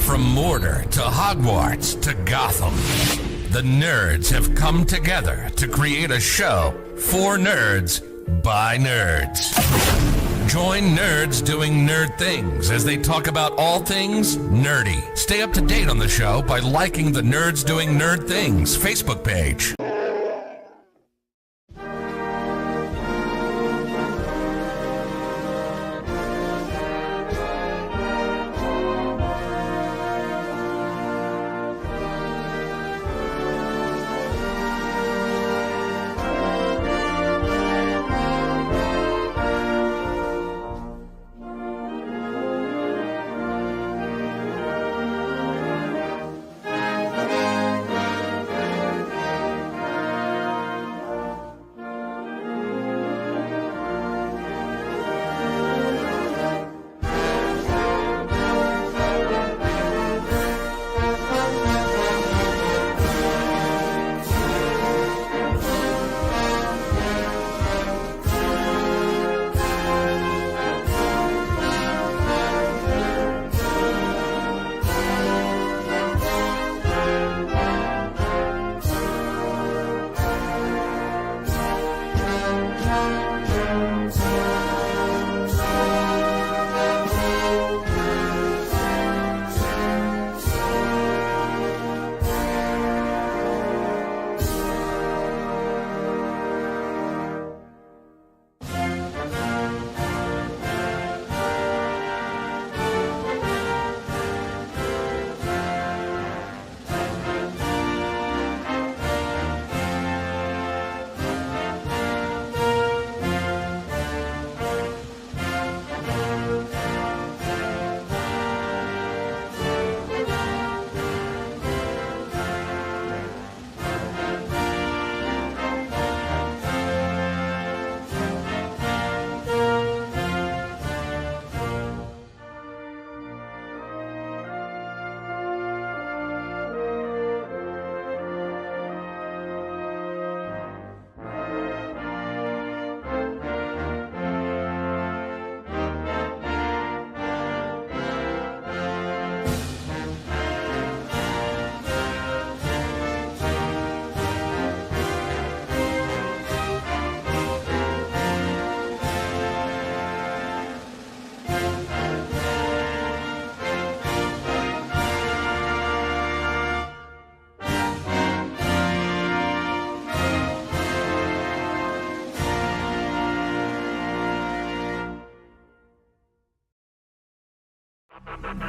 From Mordor to Hogwarts to Gotham, the nerds have come together to create a show for nerds by nerds. Join nerds doing nerd things as they talk about all things nerdy. Stay up to date on the show by liking the Nerds Doing Nerd Things Facebook page.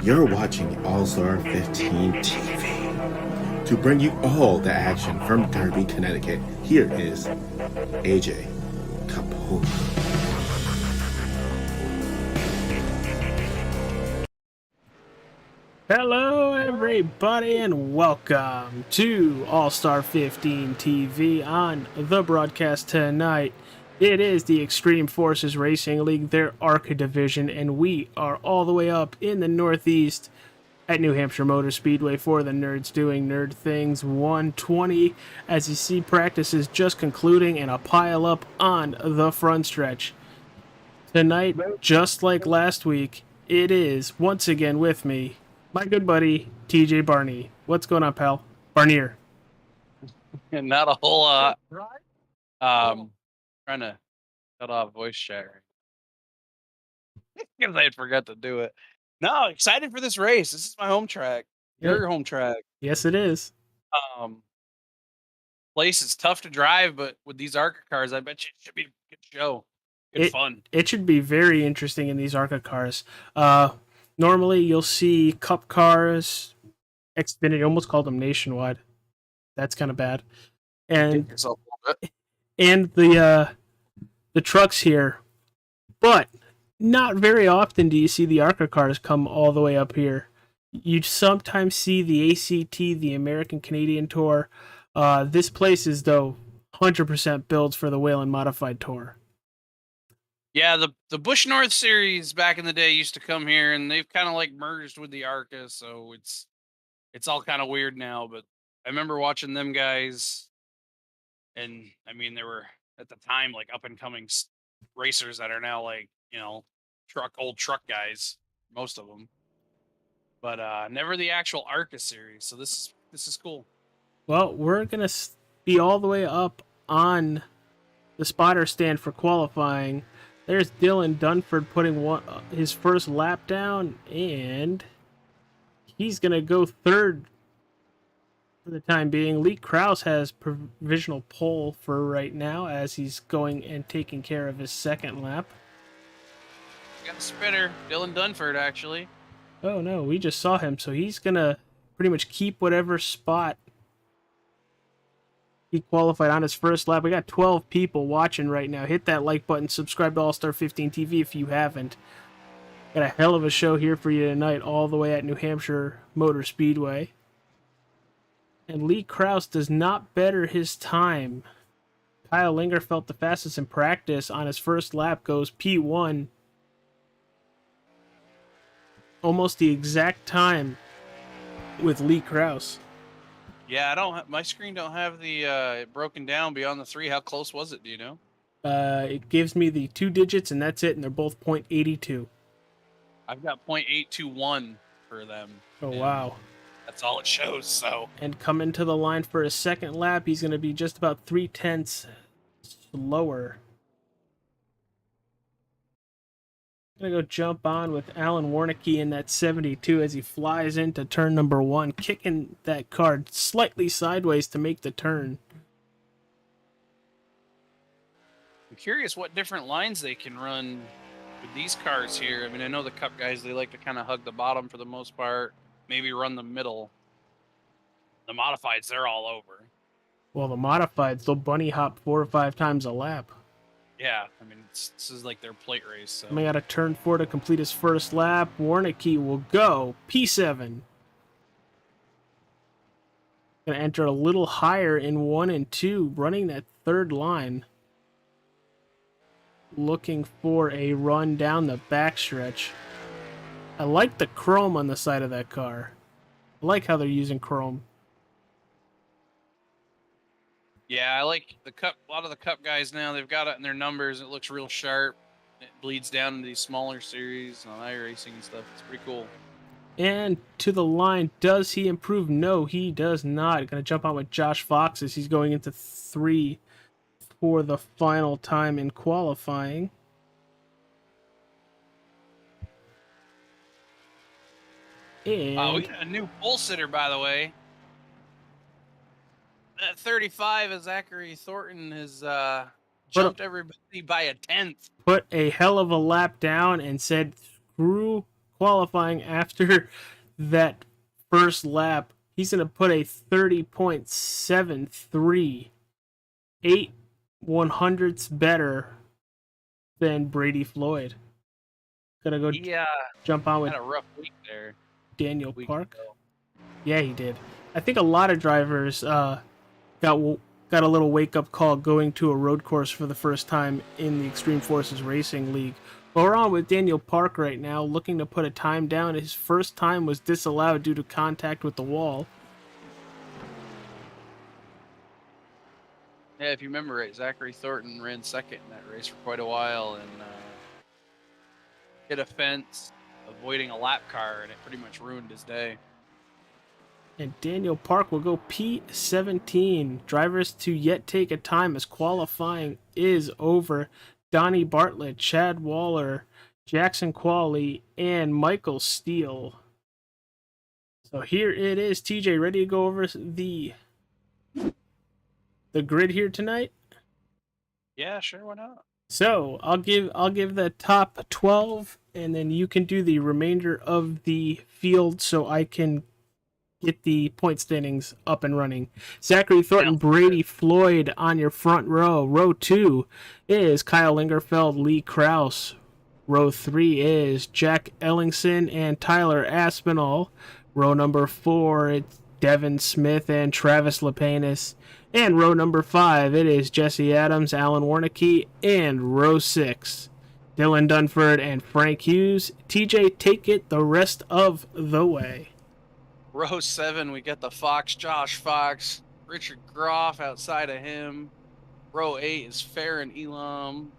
You're watching All-Star 15 TV. To bring you all the action from Derby, Connecticut, here is AJ Capote. Hello everybody and welcome to All-Star 15 TV. On the broadcast tonight, it is the Extreme Forces Racing League, their ARCA division, and we are all the way up in the Northeast at New Hampshire Motor Speedway for the Nerds Doing Nerd Things 120. As you see, practice is just concluding and a pile up on the front stretch. Tonight, just like last week, it is once again with me, my good buddy, TJ Barney. What's going on, pal? Barnier. Not a whole lot. Trying to cut off voice chat because I forgot to do it. No, excited for this race. This is my home track. Yeah. Your home track. Yes, it is. Um, Place is tough to drive, but with these ARCA cars, I bet you it should be a good show. Good It fun. it should be very interesting in these ARCA cars. Normally you'll see Cup cars, Xfinity, almost called them Nationwide. That's kind of bad. Get And yourself a little bit. and the trucks here, but not very often do you see the ARCA cars come all the way up here. You sometimes see the ACT, the American Canadian Tour. This place is though 100% built for the Whelen Modified Tour. Yeah, the Bush North series back in the day used to come here, and they've kind of like merged with the ARCA, so it's all kind of weird now. But I remember watching them guys, and I mean, they were at the time like up and coming racers that are now like old truck guys, most of them. But never the actual ARCA series. So this is cool. Well, we're gonna be all the way up on the spotter stand for qualifying. There's Dylan Dunford putting his first lap down, and he's gonna go third for the time being. Lee Krause has provisional pole for right now as he's going and taking care of his second lap. Got a spinner, Dylan Dunford actually. Oh no, we just saw him, so he's gonna pretty much keep whatever spot he qualified on his first lap. We got 12 people watching right now. Hit that like button, subscribe to All Star 15 TV if you haven't. Got a hell of a show here for you tonight, all the way at New Hampshire Motor Speedway. And Lee Krause does not better his time. Kyle Linger felt the fastest in practice on his first lap, goes P1. Almost the exact time with Lee Krause. Yeah, I don't. My screen don't have the broken down beyond the 3. How close was it? Do you know? It gives me the 2 digits, and that's it, and they're both .82. I've got .821 for them. Oh, wow. That's all it shows, so. And coming to the line for his second lap, he's going to be just about 0.3 slower. Going to go jump on with Alan Warnicki in that 72 as he flies into turn number 1, kicking that car slightly sideways to make the turn. I'm curious what different lines they can run with these cars here. I mean, I know the Cup guys, they like to kind of hug the bottom for the most part, maybe run the middle. The Modifieds, they're all over. Well, the Modifieds, they'll bunny hop 4 or 5 times a lap. Yeah, I mean, this is like their plate race. So. Coming out of turn 4 to complete his first lap, Warnicki will go P7. Going to enter a little higher in 1 and 2, running that third line. Looking for a run down the backstretch. I like the chrome on the side of that car. I like how they're using chrome. Yeah, I like the Cup. A lot of the Cup guys now, they've got it in their numbers. It looks real sharp. It bleeds down into these smaller series on iRacing and stuff. It's pretty cool. And to the line, does he improve? No, he does not. Going to jump on with Josh Fox as he's going into 3 for the final time in qualifying. And we got a new pole sitter, by the way. At 35, Zachary Thornton has jumped everybody by a 10th. Put a hell of a lap down and said, screw qualifying after that first lap. He's going to put a 30.73. 8 100ths better than Brady Floyd. Gonna go jump on with had a rough week there. Daniel Park. Yeah, he did. I think a lot of drivers got a little wake-up call going to a road course for the first time in the Extreme Forces Racing League. But we're on with Daniel Park right now, looking to put a time down. His first time was disallowed due to contact with the wall. Yeah, if you remember right, Zachary Thornton ran second in that race for quite a while and hit a fence, avoiding a lap car, and it pretty much ruined his day. And Daniel Park will go P17. Drivers to yet take a time as qualifying is over. Donnie Bartlett, Chad Waller, Jackson Qualley, and Michael Steele. So here it is. TJ, ready to go over the grid here tonight? Yeah, sure, why not? So I'll give the top 12, and then you can do the remainder of the field so I can get the point standings up and running. Zachary Thornton, Brady Floyd on your front row. Row 2 is Kyle Lingerfeld, Lee Kraus. Row 3 is Jack Ellingson and Tyler Aspinall. Row number 4, it's Devin Smith and Travis Lepanis. And row number 5, it is Jesse Adams, Alan Warnicki. And row 6, Dylan Dunford and Frank Hughes. TJ, take it the rest of the way. Row 7, we got the Fox, Josh Fox, Richard Groff outside of him. Row 8 is Farron Elam.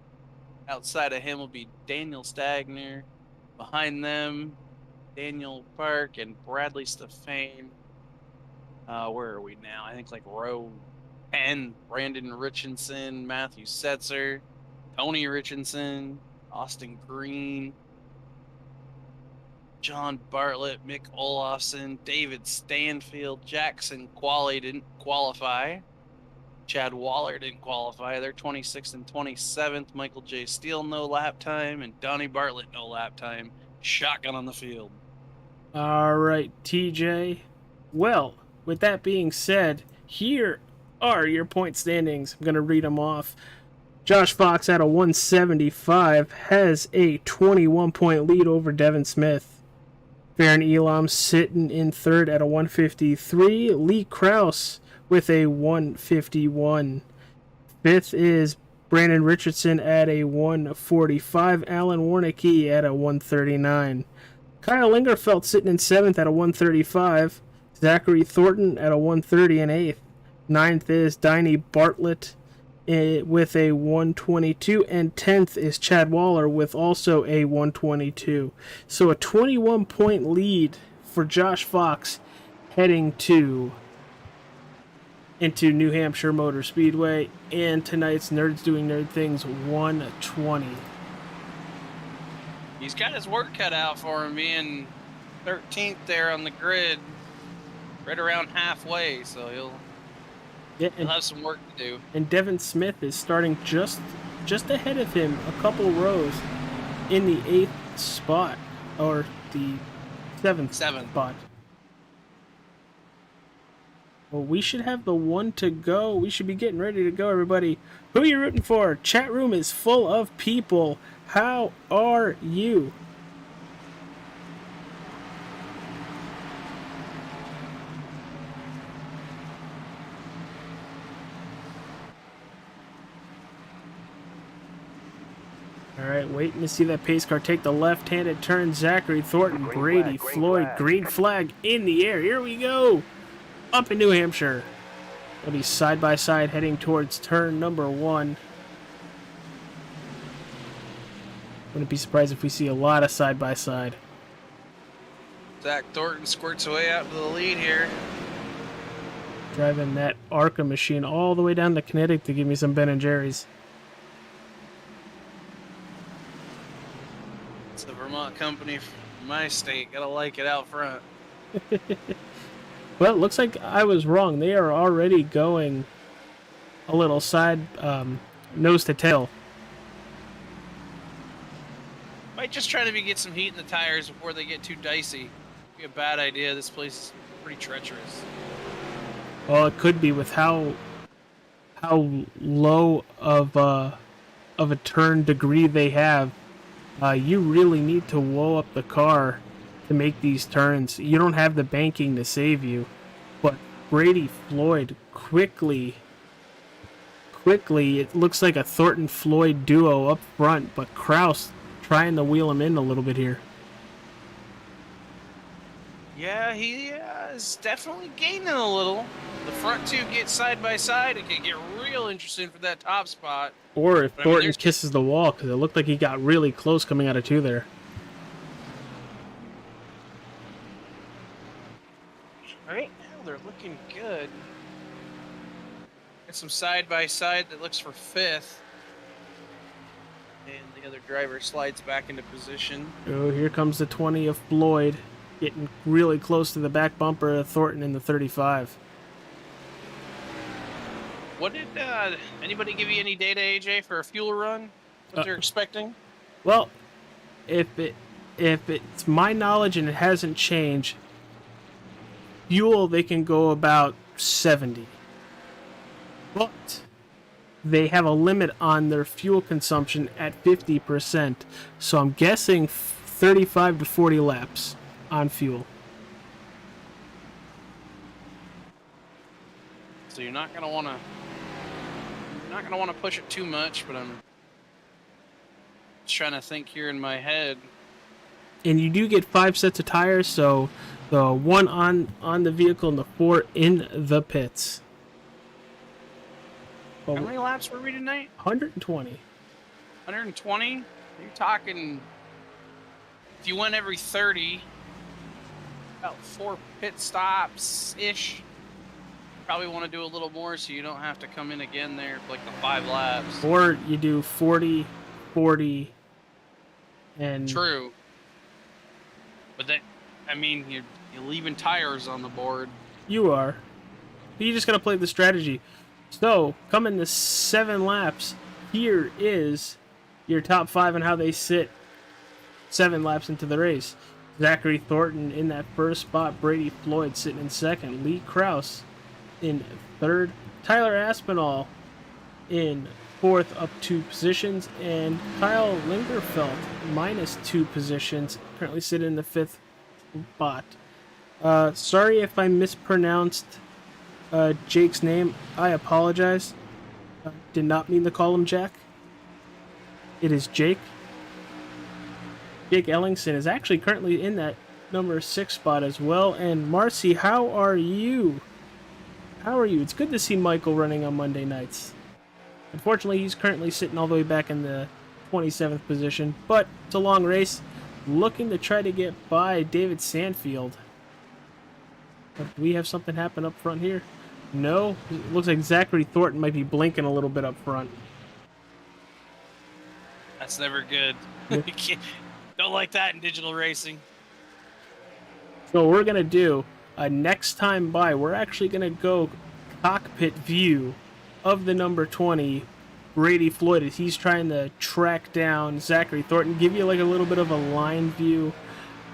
Outside of him will be Daniel Stagner. Behind them, Daniel Park and Bradley Stefane. Where are we now? I think like row 10, Brandon Richardson, Matthew Setzer, Tony Richardson, Austin Green, John Bartlett, Mick Olofsson, David Stanfield, Jackson Qualley didn't qualify. Chad Waller didn't qualify. They're 26th and 27th. Michael J. Steele, no lap time. And Donnie Bartlett, no lap time. Shotgun on the field. All right, TJ. Well, with that being said, here are your point standings. I'm going to read them off. Josh Fox at a 175 has a 21-point lead over Devin Smith. Farron Elam sitting in third at a 153. Lee Kraus with a 151. Fifth is Brandon Richardson at a 145. Alan Warnicki at a 139. Kyle Lingerfeld sitting in seventh at a 135. Zachary Thornton at a 130 and eighth. Ninth is Donnie Bartlett with a 122, and 10th is Chad Waller with also a 122. So a 21-point lead for Josh Fox heading into New Hampshire Motor Speedway, and tonight's Nerds Doing Nerd Things 120. He's got his work cut out for him, being 13th there on the grid, right around halfway, so he'll have some work to do. And Devin Smith is starting just ahead of him, a couple rows in the 8th spot, or the 7th spot. Well, we should have the one to go. We should be getting ready to go, everybody. Who are you rooting for? Chat room is full of people. How are you? All right, waiting to see that pace car take the left-handed turn. Zachary Thornton, Brady Floyd, green flag in the air. Here we go. Up in New Hampshire. We'll be side by side heading towards turn number 1. Wouldn't be surprised if we see a lot of side by side. Zach Thornton squirts away out to the lead here. Driving that ARCA machine all the way down to Connecticut to give me some Ben & Jerry's. It's a Vermont company from my state. Gotta like it out front. Well, it looks like I was wrong. They are already going a little side, nose to tail. Might just try to get some heat in the tires before they get too dicey. Be a bad idea. This place is pretty treacherous. Well, it could be with how low of a turn degree they have. You really need to whoa up the car to make these turns. You don't have the banking to save you. But Brady Floyd quickly, it looks like a Thornton-Floyd duo up front, but Kraus trying to wheel him in a little bit here. Yeah, he is definitely gaining a little. The front two get side by side. It can get real interesting for that top spot. Or if Thornton kisses the wall, because it looked like he got really close coming out of 2 there. Right now, they're looking good. Got some side by side that looks for 5th. And the other driver slides back into position. Oh, here comes the 20 of Floyd, getting really close to the back bumper of Thornton in the 35. What did anybody give you any data, AJ, for a fuel run? What they're expecting? Well, if it's my knowledge and it hasn't changed, fuel they can go about 70. But they have a limit on their fuel consumption at 50%. So I'm guessing 35 to 40 laps on fuel. So you're not gonna want to push it too much, but I'm just trying to think here in my head. And you do get 5 sets of tires, so the 1 on the vehicle and the 4 in the pits. How many laps were we tonight? 120. 120? You're talking, if you went every 30, about 4 pit stops-ish. Probably want to do a little more so you don't have to come in again there for like the 5 laps. Or you do 40, 40, and... True. But that, I mean, you're leaving tires on the board. You are. You just gotta play the strategy. So, coming to 7 laps, here is your top 5 and how they sit 7 laps into the race. Zachary Thornton in that first spot, Brady Floyd sitting in second, Lee Krause in third, Tyler Aspinall in fourth, up 2 positions, and Kyle Lingerfeld minus 2 positions, currently sitting in the 5th spot. Sorry if I mispronounced Jake's name. I apologize. Did not mean to call him Jack. It is Jake. Jake Ellingson is actually currently in that number 6 spot as well. And Marcy, how are you? How are you? It's good to see Michael running on Monday nights. Unfortunately, he's currently sitting all the way back in the 27th position, but it's a long race. Looking to try to get by David Sandfield. But do we have something happen up front here? No. It looks like Zachary Thornton might be blinking a little bit up front. That's never good. Don't like that in digital racing. So we're going to do a next time by. We're actually going to go cockpit view of the number 20, Brady Floyd, as he's trying to track down Zachary Thornton. Give you like a little bit of a line view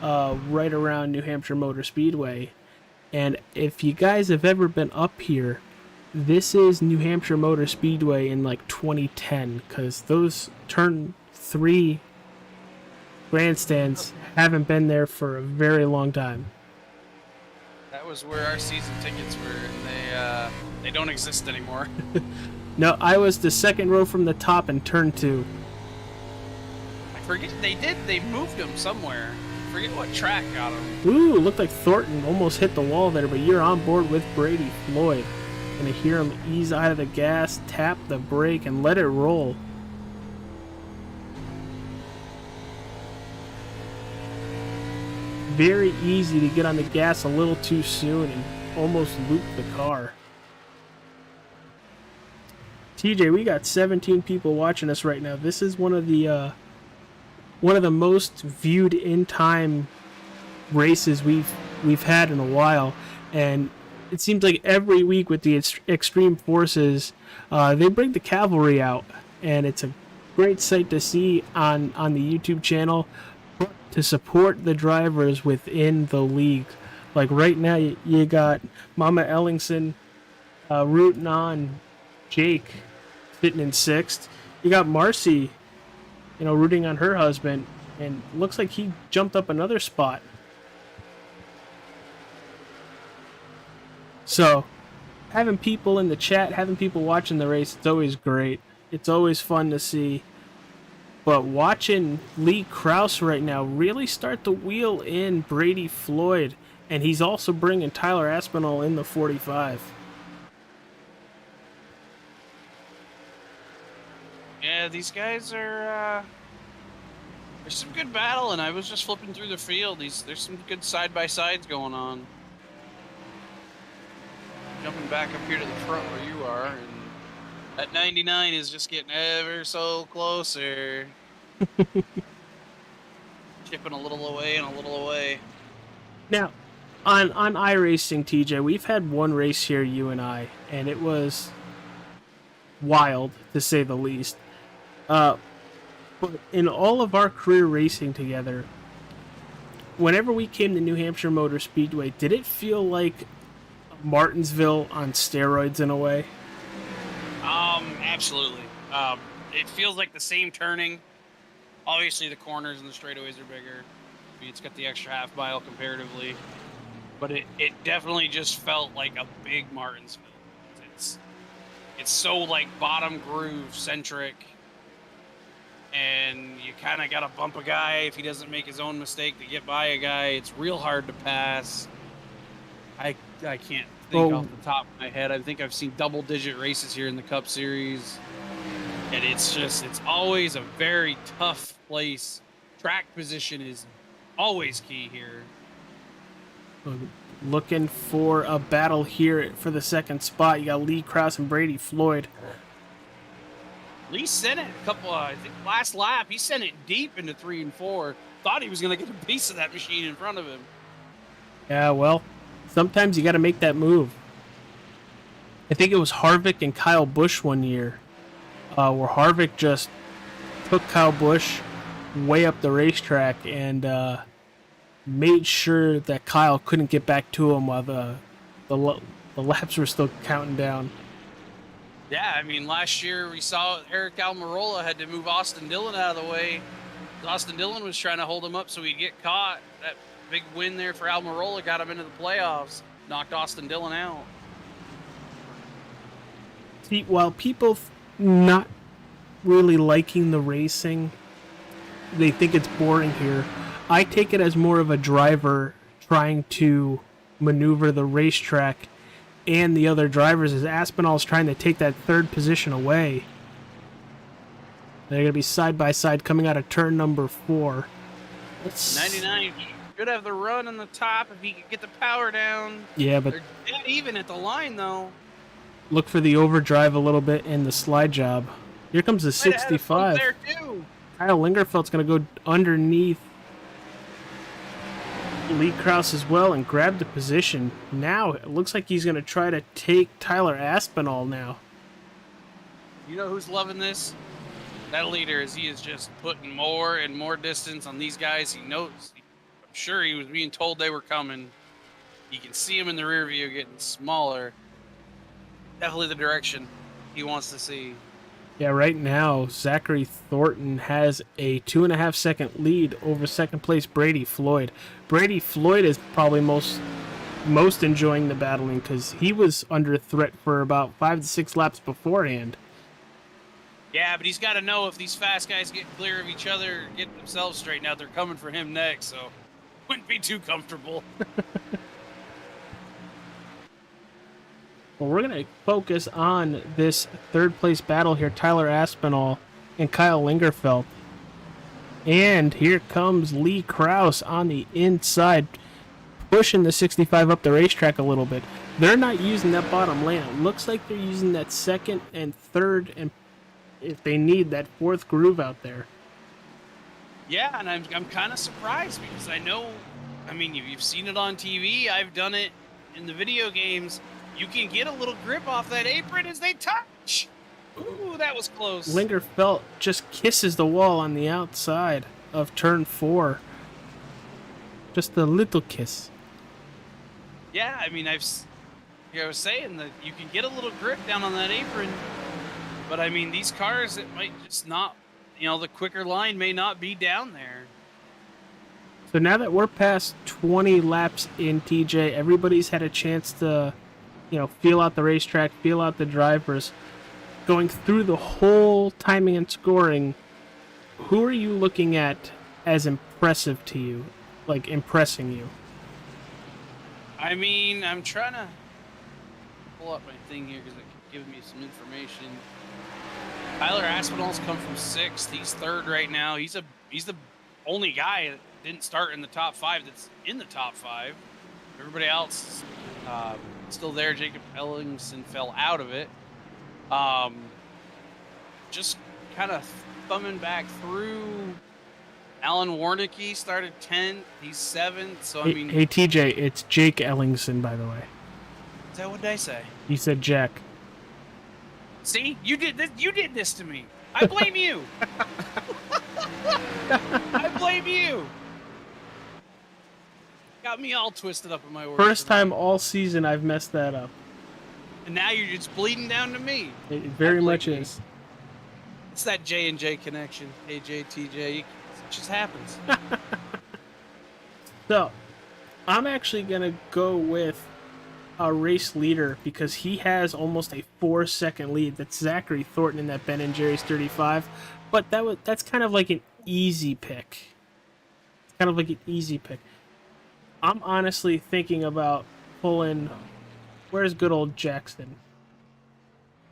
right around New Hampshire Motor Speedway. And if you guys have ever been up here, this is New Hampshire Motor Speedway in like 2010, because those turn 3 grandstands haven't been there for a very long time. That was where our season tickets were, and they don't exist anymore. No, I was the second row from the top in turn 2. I forget they moved them somewhere. I forget what track got them. Ooh, looked like Thornton almost hit the wall there, but you're on board with Brady Floyd. Gonna hear him ease out of the gas, tap the brake, and let it roll. Very easy to get on the gas a little too soon and almost loop the car. TJ, we got 17 people watching us right now. This is one of the most viewed in time races we've had in a while, and it seems like every week with the Extreme Forces, they bring the cavalry out, and it's a great sight to see on the YouTube channel. To support the drivers within the league. Like right now, you got Mama Ellingson rooting on Jake, sitting in 6th. You got Marcy, rooting on her husband, and looks like he jumped up another spot. So, having people in the chat, having people watching the race, it's always great. It's always fun to see. But watching Lee Krause right now really start to wheel in Brady Floyd, and he's also bringing Tyler Aspinall in the 45. Yeah, these guys are. There's some good battle, and I was just flipping through the field. There's some good side-by-sides going on. Jumping back up here to the front where you are, and that 99 is just getting ever so closer. Chipping a little away and a little away. Now, on iRacing, TJ, we've had one race here, you and I, and it was wild, to say the least. But in all of our career racing together, whenever we came to New Hampshire Motor Speedway, did it feel like Martinsville on steroids in a way? Absolutely. It feels like the same turning. Obviously, the corners and the straightaways are bigger. I mean, it's got the extra half mile comparatively, but it definitely just felt like a big Martinsville. It's so like bottom groove centric, and you kind of got to bump a guy if he doesn't make his own mistake to get by a guy. It's real hard to pass. I can't think off the top of my head. I think I've seen double-digit races here in the Cup Series, and it's always a very tough place. Track position is always key here. Looking for a battle here for the second spot. You got Lee Krause and Brady Floyd. Lee sent it a couple. I think last lap he sent it deep into 3 and 4. Thought he was going to get a piece of that machine in front of him. Yeah, well, sometimes you got to make that move. I think it was Harvick and Kyle Busch one year, where Harvick just took Kyle Busch way up the racetrack and made sure that Kyle couldn't get back to him while the laps were still counting down. Yeah, I mean, last year we saw Eric Almirola had to move Austin Dillon out of the way. Austin Dillon was trying to hold him up so he'd get caught. That big win there for Almirola got him into the playoffs, knocked Austin Dillon out. See, while people not really liking the racing, they think it's boring here, I take it as more of a driver trying to maneuver the racetrack and the other drivers as Aspinall's trying to take that third position away. They're going to be side by side coming out of turn number 4. 99 should have the run on the top if he could get the power down. Yeah, but they're dead even at the line though. Look for the overdrive a little bit in the slide job. Here comes the 65. There too. Kyle Lingerfelt's going to go underneath Lee Krause as well and grab the position. Now it looks like he's going to try to take Tyler Aspinall now. You know who's loving this? That leader, as he is just putting more and more distance on these guys. He knows. I'm sure he was being told they were coming. You can see him in the rear view getting smaller. Definitely the direction he wants to see. Yeah, right now, Zachary Thornton has a 2.5 second lead over second place Brady Floyd. Brady Floyd is probably most enjoying the battling because he was under threat for about 5 to 6 laps beforehand. Yeah, but he's got to know if these fast guys get clear of each other, get themselves straightened out, they're coming for him next, so wouldn't be too comfortable. Well, we're going to focus on this third place battle here, Tyler Aspinall and Kyle Lingerfelt. And here comes Lee Krause on the inside, pushing the 65 up the racetrack a little bit. They're not using that bottom lane. It looks like they're using that second and third, and if they need that fourth groove out there. Yeah, and I'm kind of surprised because I mean, you've seen it on TV. I've done it in the video games. You can get a little grip off that apron as they touch. Ooh, that was close. Lingerfelt just kisses the wall on the outside of turn 4. Just a little kiss. Yeah, I mean, I was saying that you can get a little grip down on that apron, but I mean, these cars, it might just not, the quicker line may not be down there. So now that we're past 20 laps in, TJ, everybody's had a chance to, feel out the racetrack, feel out the drivers. Going through the whole timing and scoring, who are you looking at as impressive to you? Like, impressing you? I mean, I'm trying to pull up my thing here because it can give me some information. Tyler Aspinall's come from 6th. He's 3rd right now. He's the only guy that didn't start in the top 5 that's in the top 5. Everybody else still there. Jacob Ellingson fell out of it. Just kind of coming back through. Alan Warnicki started 10th. He's 7th. So, I mean... Hey, TJ, it's Jake Ellingson, by the way. Is that what they say? You said Jack. See? You did this to me. I blame you. I blame you. Got me all twisted up in my words. First time all season I've messed that up. And now you're just bleeding down to me. It very much is. It's that J&J connection. AJ, TJ. It just happens. So, I'm actually going to go with a race leader because he has almost a 4-second lead. That's Zachary Thornton in that Ben & Jerry's 35. But that's kind of like an easy pick. It's kind of like an easy pick. I'm honestly thinking about pulling... Where's good old Jackson?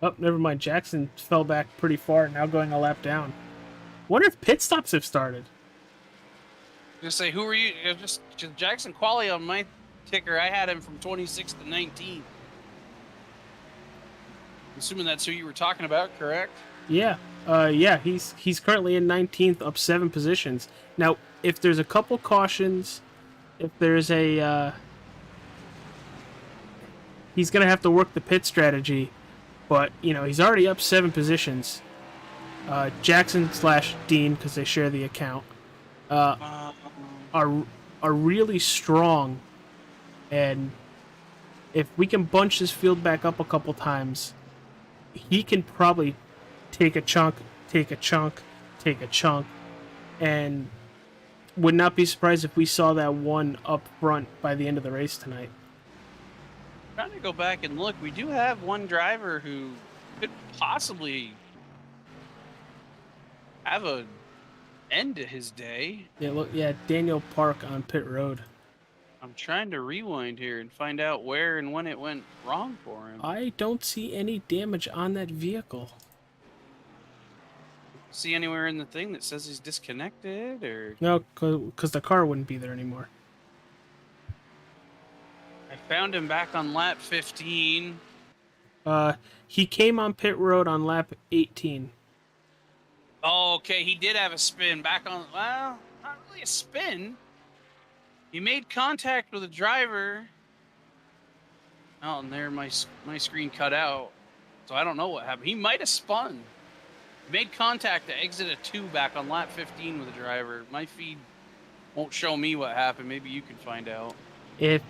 Oh, never mind. Jackson fell back pretty far, now going a lap down. Wonder if pit stops have started. Just say, who are you? Just Jackson Qualley on my ticker. I had him from 26 to 19. Assuming that's who you were talking about, correct? Yeah. Yeah, he's currently in 19th, up 7 positions. Now, if there's a couple cautions, if there's a... he's going to have to work the pit strategy, but, you know, he's already up 7 positions. Jackson/Dean, because they share the account, are really strong, and if we can bunch this field back up a couple times, he can probably take a chunk, and would not be surprised if we saw that one up front by the end of the race tonight. Trying to go back and look, we do have one driver who could possibly have an end to his day. Yeah, look, yeah, Daniel Park on pit road. I'm trying to rewind here and find out where and when it went wrong for him. I don't see any damage on that vehicle. See anywhere in the thing that says he's disconnected, or No, because the car wouldn't be there anymore. I found him back on lap 15. He came on pit road on lap 18. Oh, okay, he did have a spin back on. Well, not really a spin. He made contact with a driver. Oh, and there my screen cut out, so I don't know what happened. He might have spun. He made contact to exit a 2 back on lap 15 with a driver. My feed won't show me what happened. Maybe you can find out. If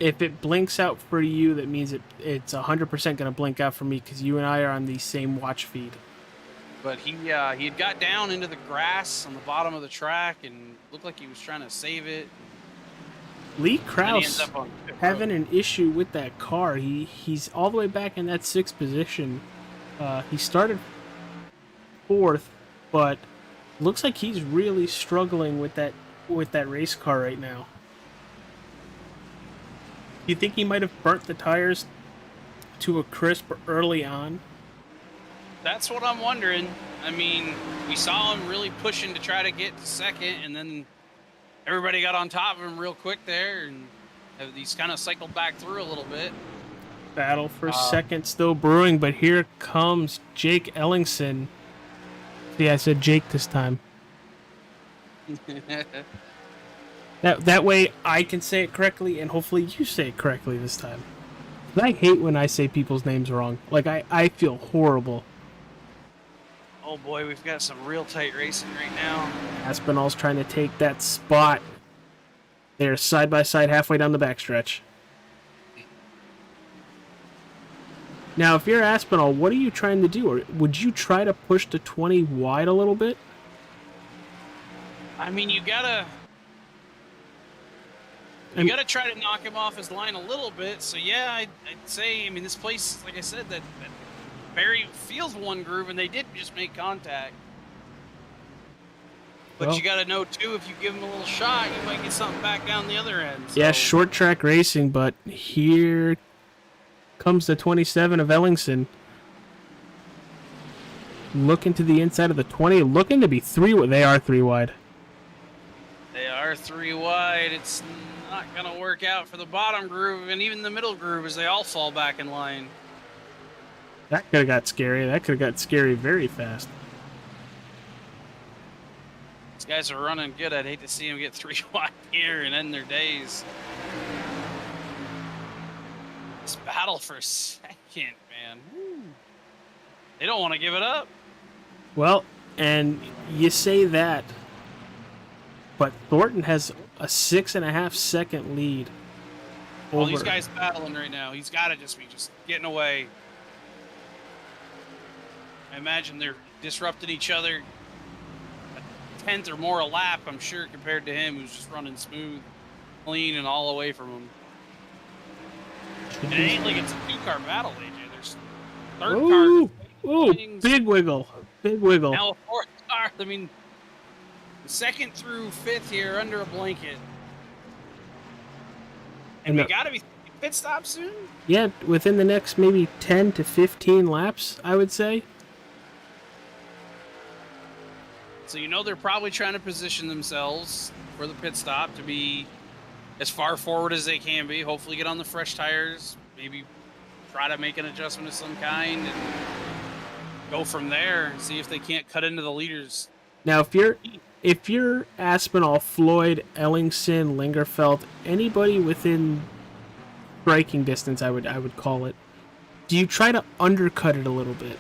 it blinks out for you, that means it's 100% going to blink out for me because you and I are on the same watch feed. But he had got down into the grass on the bottom of the track and looked like he was trying to save it. Lee Krause having an issue with that car. He's all the way back in that 6th position. He started 4th, but looks like he's really struggling with that race car right now. Do you think he might have burnt the tires to a crisp early on? That's what I'm wondering. I mean, we saw him really pushing to try to get to 2nd, and then everybody got on top of him real quick there, and he's kind of cycled back through a little bit. Battle for 2nd still brewing, but here comes Jake Ellingson. See, I said Jake this time. That way I can say it correctly, and hopefully you say it correctly this time. I hate when I say people's names wrong. Like, I feel horrible. Oh boy, we've got some real tight racing right now. Aspinall's trying to take that spot. They're side by side halfway down the backstretch. Now, if you're Aspinall, what are you trying to do? Or would you try to push the 20 wide a little bit? I mean, you gotta try to knock him off his line a little bit. So yeah, I'd say, I mean, this place, like I said, that Barry feels one groove, and they did just make contact. But you got to know, too, if you give him a little shot, you might get something back down the other end. So. Yeah, short track racing, but here comes the 27 of Ellingson. Looking to the inside of the 20, looking to be 3. They are 3 wide. They are 3 wide. It's not going to work out for the bottom groove and even the middle groove as they all fall back in line. That could have got scary. That could have got scary very fast. Guys are running good. I'd hate to see them get 3 wide here and end their days. This battle for second, man. Woo. They don't want to give it up. Well, and you say that, but Thornton has a 6.5 second lead. All these guys battling right now. He's got to just be getting away. I imagine they're disrupting each other. A tenth or more a lap, I'm sure, compared to him, who's just running smooth, clean, and all away from him. And it ain't like it's a 2-car battle, AJ. There's third car. Ooh, big wiggle. Big wiggle. Now a 4th car. I mean, 2nd through 5th here under a blanket. And we got to be pit stop soon? Yeah, within the next maybe 10 to 15 laps, I would say. So you know they're probably trying to position themselves for the pit stop to be as far forward as they can be. Hopefully get on the fresh tires. Maybe try to make an adjustment of some kind and go from there and see if they can't cut into the leaders. Now, if you're Aspinall, Floyd, Ellingson, Lingerfeld, anybody within striking distance, I would call it, do you try to undercut it a little bit?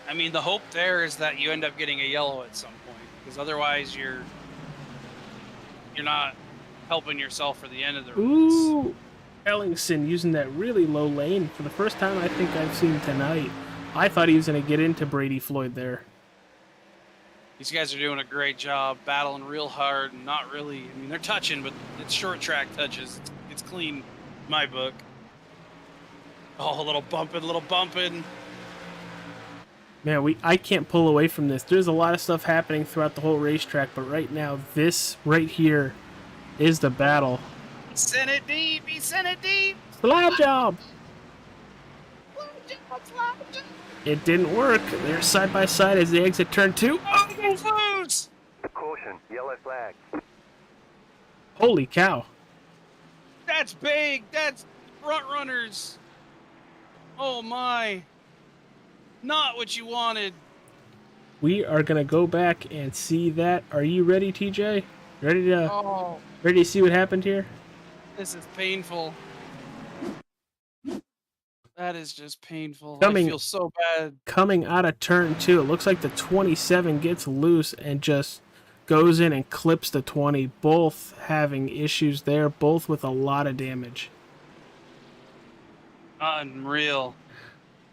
I mean, the hope there is that you end up getting a yellow at some point, because otherwise you're not helping yourself for the end of the race. Ooh, Ellingson using that really low lane for the first time I think I've seen tonight. I thought he was going to get into Brady Floyd there. These guys are doing a great job, battling real hard, and not really. I mean, they're touching, but it's short track touches. It's clean, in my book. Oh, a little bumping. Man, I can't pull away from this. There's a lot of stuff happening throughout the whole racetrack, but right now, this right here is the battle. He sent it deep. Slide job. It didn't work. They're side by side as they exit turn 2. Oh, lose! Caution, yellow flag. Holy cow. That's big. That's front runners. Oh my. Not what you wanted. We are going to go back and see that. Are you ready, TJ? Ready to see what happened here? This is painful. That is just painful. I feel so bad. Coming out of turn 2, it looks like the 27 gets loose and just goes in and clips the 20. Both having issues there, both with a lot of damage. Unreal.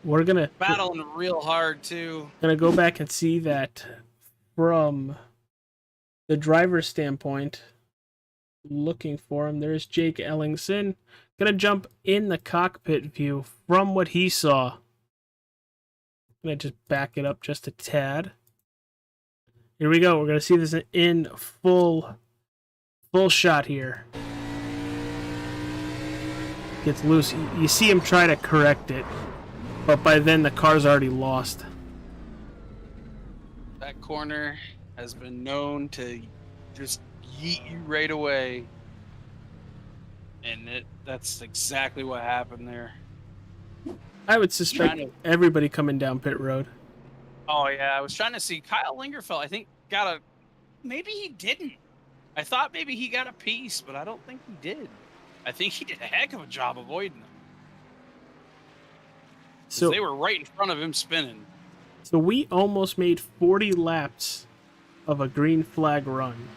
We're going to battling real hard too. Going to go back and see that from the driver's standpoint. Looking for him. There's Jake Ellingson. Going to jump in the cockpit view from what he saw. Going to just back it up just a tad. Here we go. We're going to see this in full shot here. Gets loose. You see him try to correct it, but by then the car's already lost. That corner has been known to just yeet you right away. And that's exactly what happened there. I would suspect everybody coming down pit road. Oh, yeah. I was trying to see Kyle Lingerfeld. I think maybe he didn't. I thought maybe he got a piece, but I don't think he did. I think he did a heck of a job avoiding them. So they were right in front of him spinning. So we almost made 40 laps of a green flag run.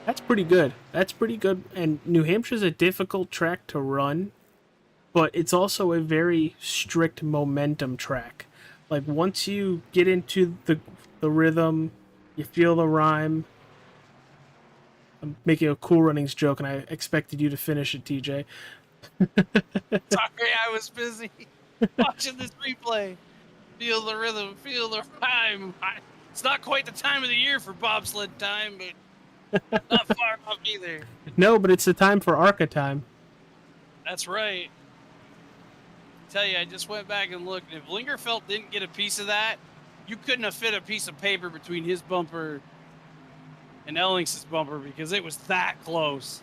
That's pretty good. And New Hampshire's a difficult track to run, but it's also a very strict momentum track. Like, once you get into the rhythm, you feel the rhyme. I'm making a Cool Runnings joke, and I expected you to finish it, TJ. Sorry, I was busy watching this replay. Feel the rhythm, feel the rhyme. It's not quite the time of the year for bobsled time, but not far off either. No, but it's the time for ARCA time. That's right. I tell you, I just went back and looked. If Lingerfeld didn't get a piece of that, you couldn't have fit a piece of paper between his bumper and Ellings's bumper because it was that close.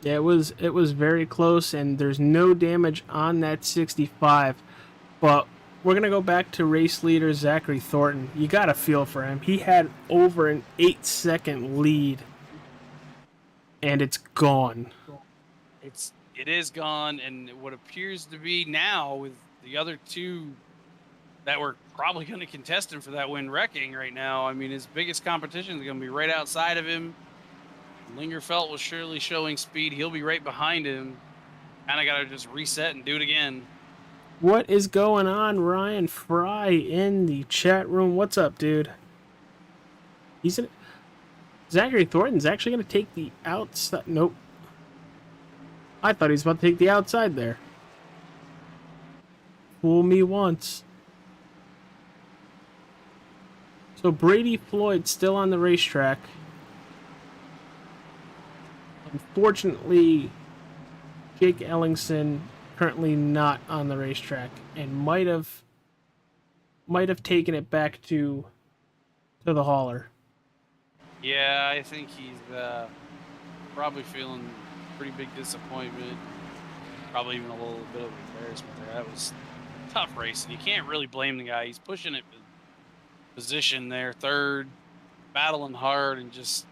Yeah, it was very close, and there's no damage on that 65. But we're going to go back to race leader Zachary Thornton. You got to feel for him. He had over an 8-second lead, and it's gone. It is gone, and what appears to be now with the other two that were probably going to contest him for that win wrecking right now. I mean, his biggest competition is going to be right outside of him. Lingerfelt was surely showing speed. He'll be right behind him. Kind of got to just reset and do it again. What is going on, Ryan Fry in the chat room? What's up, dude? Zachary Thornton's actually going to take the outside. Nope. I thought he was about to take the outside there. Fool me once. So Brady Floyd still on the racetrack. Unfortunately, Jake Ellingson currently not on the racetrack and might have taken it back to the hauler. Yeah, I think he's probably feeling pretty big disappointment. Probably even a little bit of embarrassment there. That was tough racing. You can't really blame the guy. He's pushing it position there, third, battling hard, and just,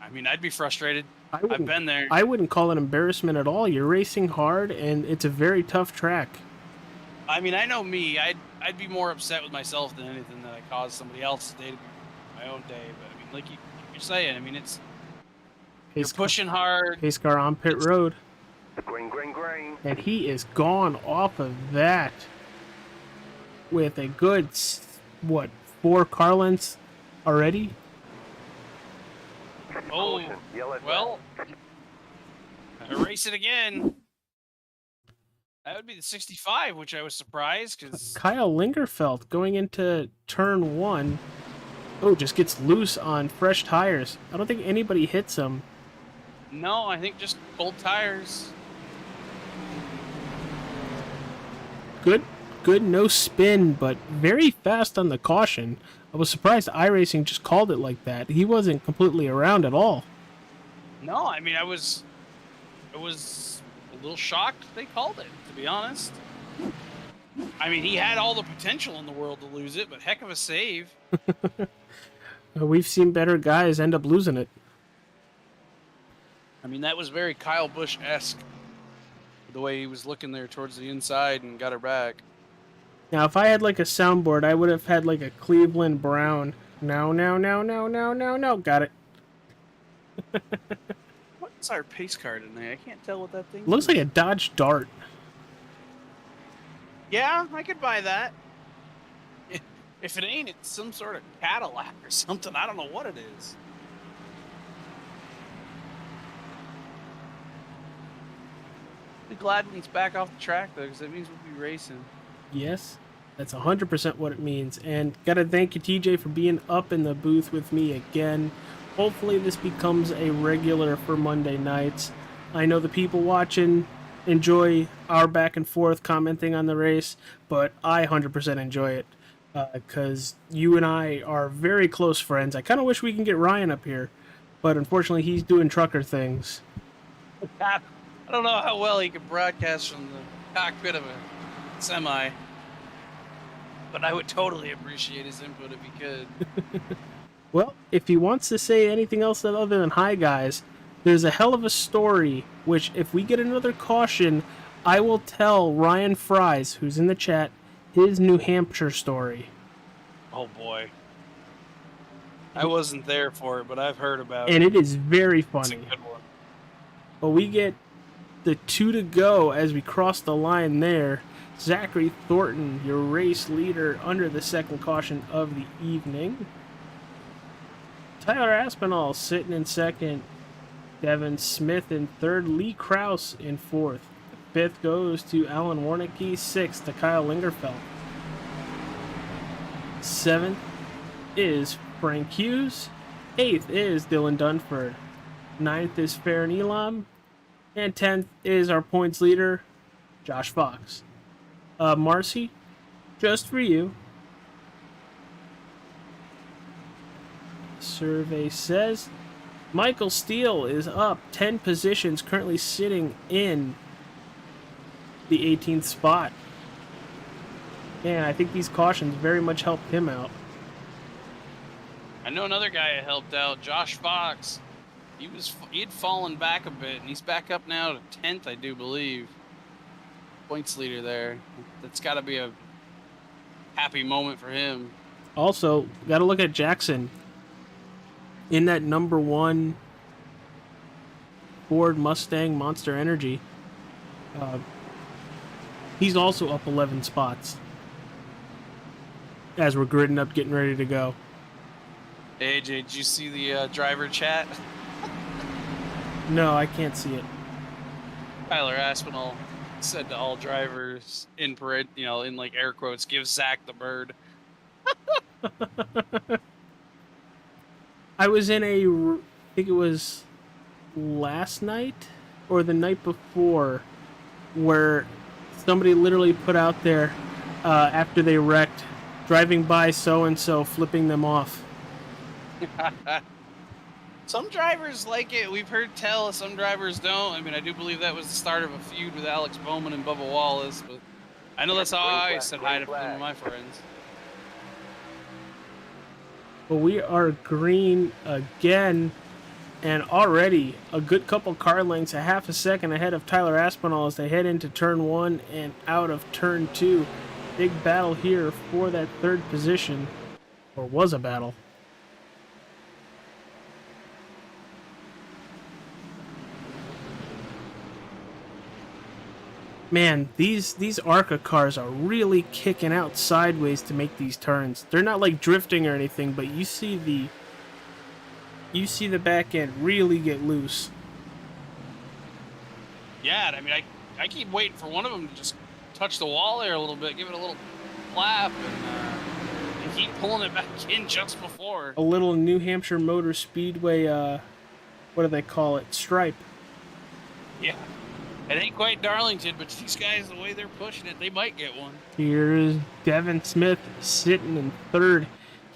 I mean, I'd be frustrated. I've been there. I wouldn't call it embarrassment at all. You're racing hard, and it's a very tough track. I mean, I know me. I'd be more upset with myself than anything that I caused somebody else's day to be my own day. But I mean, like you're saying, I mean, you're pushing hard. Pace car on pit road. Green. And he is gone off of that with a good, 4 car lengths already? Oh, well, erase it again. That would be the 65, which I was surprised because Kyle Lingerfelt going into turn 1. Oh, just gets loose on fresh tires. I don't think anybody hits him. No, I think just cold tires. Good, no spin, but very fast on the caution. I was surprised iRacing just called it like that. He wasn't completely around at all. No, I mean, I was a little shocked they called it, to be honest. I mean, he had all the potential in the world to lose it, but heck of a save. We've seen better guys end up losing it. I mean, that was very Kyle Busch-esque, the way he was looking there towards the inside and got her back. Now, if I had like a soundboard, I would have had like a Cleveland Brown. No. Got it. What's our pace car today? I can't tell what that thing Looks is. like a Dodge Dart. Yeah, I could buy that. If it ain't, it's some sort of Cadillac or something. I don't know what it is. Be glad when he's back off the track, though, because that means we'll be racing. Yes, that's 100% what it means. And gotta thank you, TJ, for being up in the booth with me again. Hopefully this becomes a regular for Monday nights. I know the people watching enjoy our back and forth commenting on the race, but I 100% enjoy it because you and I are very close friends. I kind of wish we can get Ryan up here, but unfortunately he's doing trucker things. I don't know how well he can broadcast from the cockpit of a semi, but I would totally appreciate his input if he could. Well, if he wants to say anything else other than hi guys, there's a hell of a story, which if we get another caution, I will tell Ryan Fries, who's in the chat, his New Hampshire story. Oh boy. I wasn't there for it, but I've heard about it. And it is very It's a funny. good one. But we get the 2 to go as we cross the line there. Zachary Thornton, your race leader under the second caution of the evening. Tyler Aspinall sitting in second. Devin Smith in third. Lee Krause in fourth. Fifth goes to Alan Warnicki. Sixth to Kyle Lingerfelt. Seventh is Frank Hughes. Eighth is Dylan Dunford. Ninth is Farron Elam. And 10th is our points leader, Josh Fox. Marcy, just for you. Survey says Michael Steele is up 10 positions, currently sitting in the 18th spot. Man, I think these cautions very much helped him out. I know another guy that helped out, Josh Fox. He'd fallen back a bit, and he's back up now to 10th, I do believe. Points leader there. That's got to be a happy moment for him. Also, got to look at Jackson in that number 1 Ford Mustang Monster Energy. He's also up 11 spots as we're gridding up, getting ready to go. Hey, AJ, did you see the driver chat? No, I can't see it. Tyler Aspinall said to all drivers in like air quotes, give Zach the bird. I was in I think it was last night or the night before, where somebody literally put out there after they wrecked, driving by so-and-so, flipping them off. Some drivers like it. We've heard tell. Some drivers don't. I mean, I do believe that was the start of a feud with Alex Bowman and Bubba Wallace, but I know that's how I said hi to some of my friends. But we are green again, and already a good couple car lengths, a half a second ahead of Tyler Aspinall as they head into turn 1 and out of turn 2. Big battle here for that third position, or was a battle. Man, these ARCA cars are really kicking out sideways to make these turns. They're not like drifting or anything, but you see the back end really get loose. Yeah, I mean, I keep waiting for one of them to just touch the wall there a little bit, give it a little flap, and they keep pulling it back in just before. A little New Hampshire Motor Speedway, what do they call it? Stripe. Yeah. It ain't quite Darlington, but these guys, the way they're pushing it, they might get one. Here's Devin Smith sitting in third.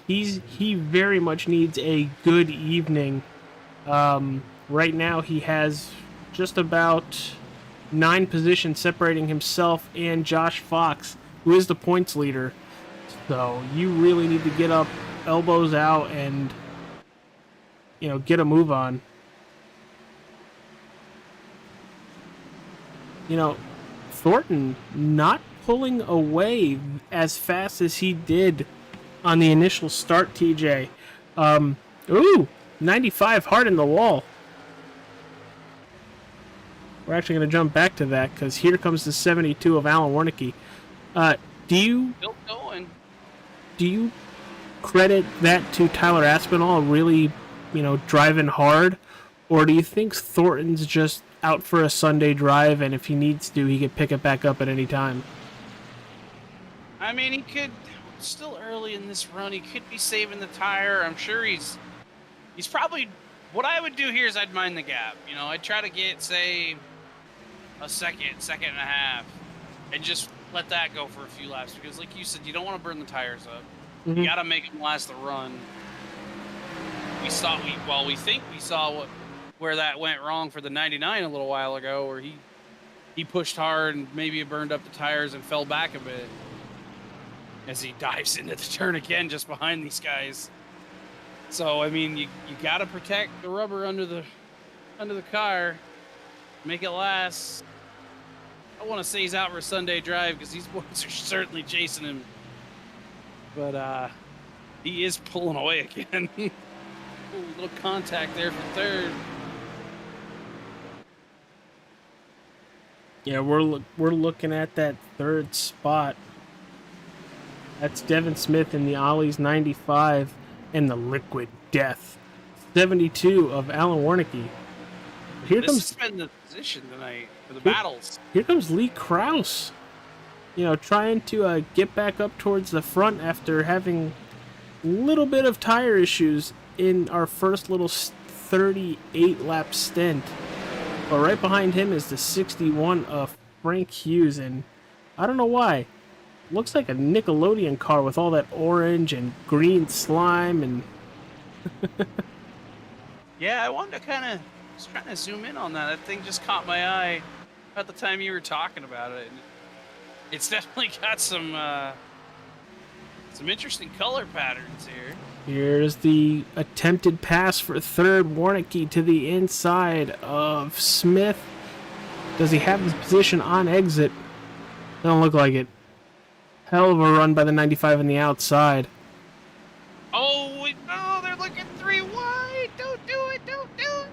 He very much needs a good evening. Right now he has just about 9 positions separating himself and Josh Fox, who is the points leader. So you really need to get up, elbows out, and get a move on. Thornton not pulling away as fast as he did on the initial start, TJ. 95 hard in the wall. We're actually going to jump back to that because here comes the 72 of Alan Warnicki. Still going. Do you credit that to Tyler Aspinall really, driving hard? Or do you think Thornton's just out for a Sunday drive, and if he needs to, he could pick it back up at any time? I mean, he could, still early in this run, he could be saving the tire. I'm sure he's probably, what I would do here is I'd mind the gap. I'd try to get, say, a second and a half, and just let that go for a few laps, because like you said, you don't want to burn the tires up. Mm-hmm. You got to make them last the run. We think we saw where that went wrong for the 99 a little while ago, where he pushed hard and maybe it burned up the tires and fell back a bit as he dives into the turn again just behind these guys. So I mean, you got to protect the rubber under the car, make it last. I want to say he's out for a Sunday drive because these boys are certainly chasing him, but he is pulling away again. Ooh, little contact there for third. Yeah, we're looking at that third spot. That's Devin Smith in the Ollie's 95 and the Liquid Death 72 of Alan Warnicki. This has been the position tonight for the battles. Here comes Lee Krause, trying to get back up towards the front after having a little bit of tire issues in our first little 38 lap stint. But right behind him is the 61 of Frank Hughes, and I don't know why. Looks like a Nickelodeon car with all that orange and green slime and... Yeah, I wanted to was trying to zoom in on that. That thing just caught my eye at the time you were talking about it. It's definitely got some Some interesting color patterns here. Here's the attempted pass for third. Warnicki to the inside of Smith. Does he have his position on exit? Don't look like it. Hell of a run by the 95 on the outside. Oh, no, they're looking 3 wide. Don't do it. Don't do it.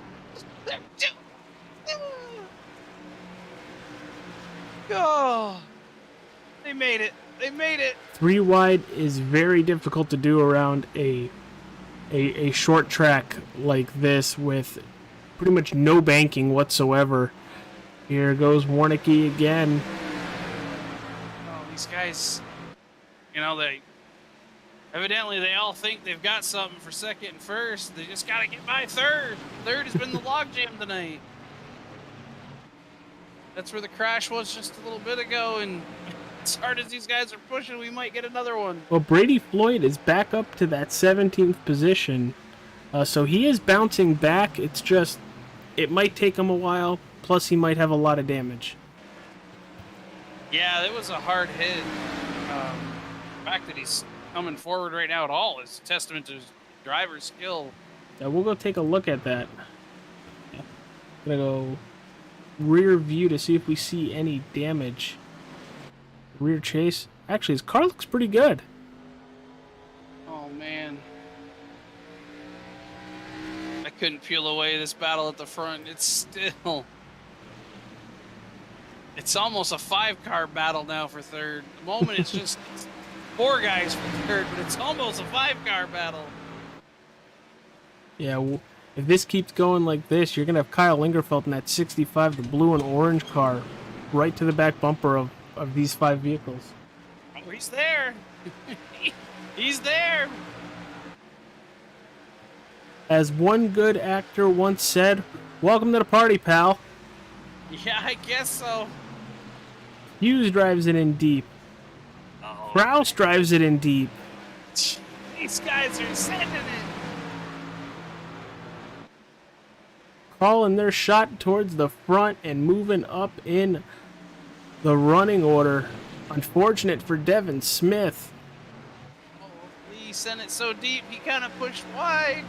Oh, they made it. They made it. 3 wide is very difficult to do around a short track like this with pretty much no banking whatsoever. Here goes Warnicki again. Oh, these guys, they evidently they all think they've got something for second and first. They just got to get by third. Third has been the logjam tonight. That's where the crash was just a little bit ago, and as hard as these guys are pushing, we might get another one. Well, Brady Floyd is back up to that 17th position, so he is bouncing back. It's just, it might take him a while, plus he might have a lot of damage. Yeah, it was a hard hit. The fact that he's coming forward right now at all is a testament to his driver's skill. We'll go take a look at that. Gonna go rear view to see if we see any damage. Rear chase. Actually, his car looks pretty good. Oh, man. I couldn't peel away this battle at the front. It's still... It's almost a 5-car battle now for third. At the moment, it's just 4 guys for third, but it's almost a 5-car battle. Yeah, if this keeps going like this, you're going to have Kyle Lingerfeld in that 65, the blue and orange car, right to the back bumper of these 5 vehicles. Oh, he's there. He's there. As one good actor once said, welcome to the party, pal. Yeah, I guess so. Hughes drives it in deep. Oh, Kraus drives it in deep. these guys are sending it. Calling their shot towards the front and moving up in the running order. Unfortunate for Devin Smith. Oh, he sent it so deep, he kind of pushed wide.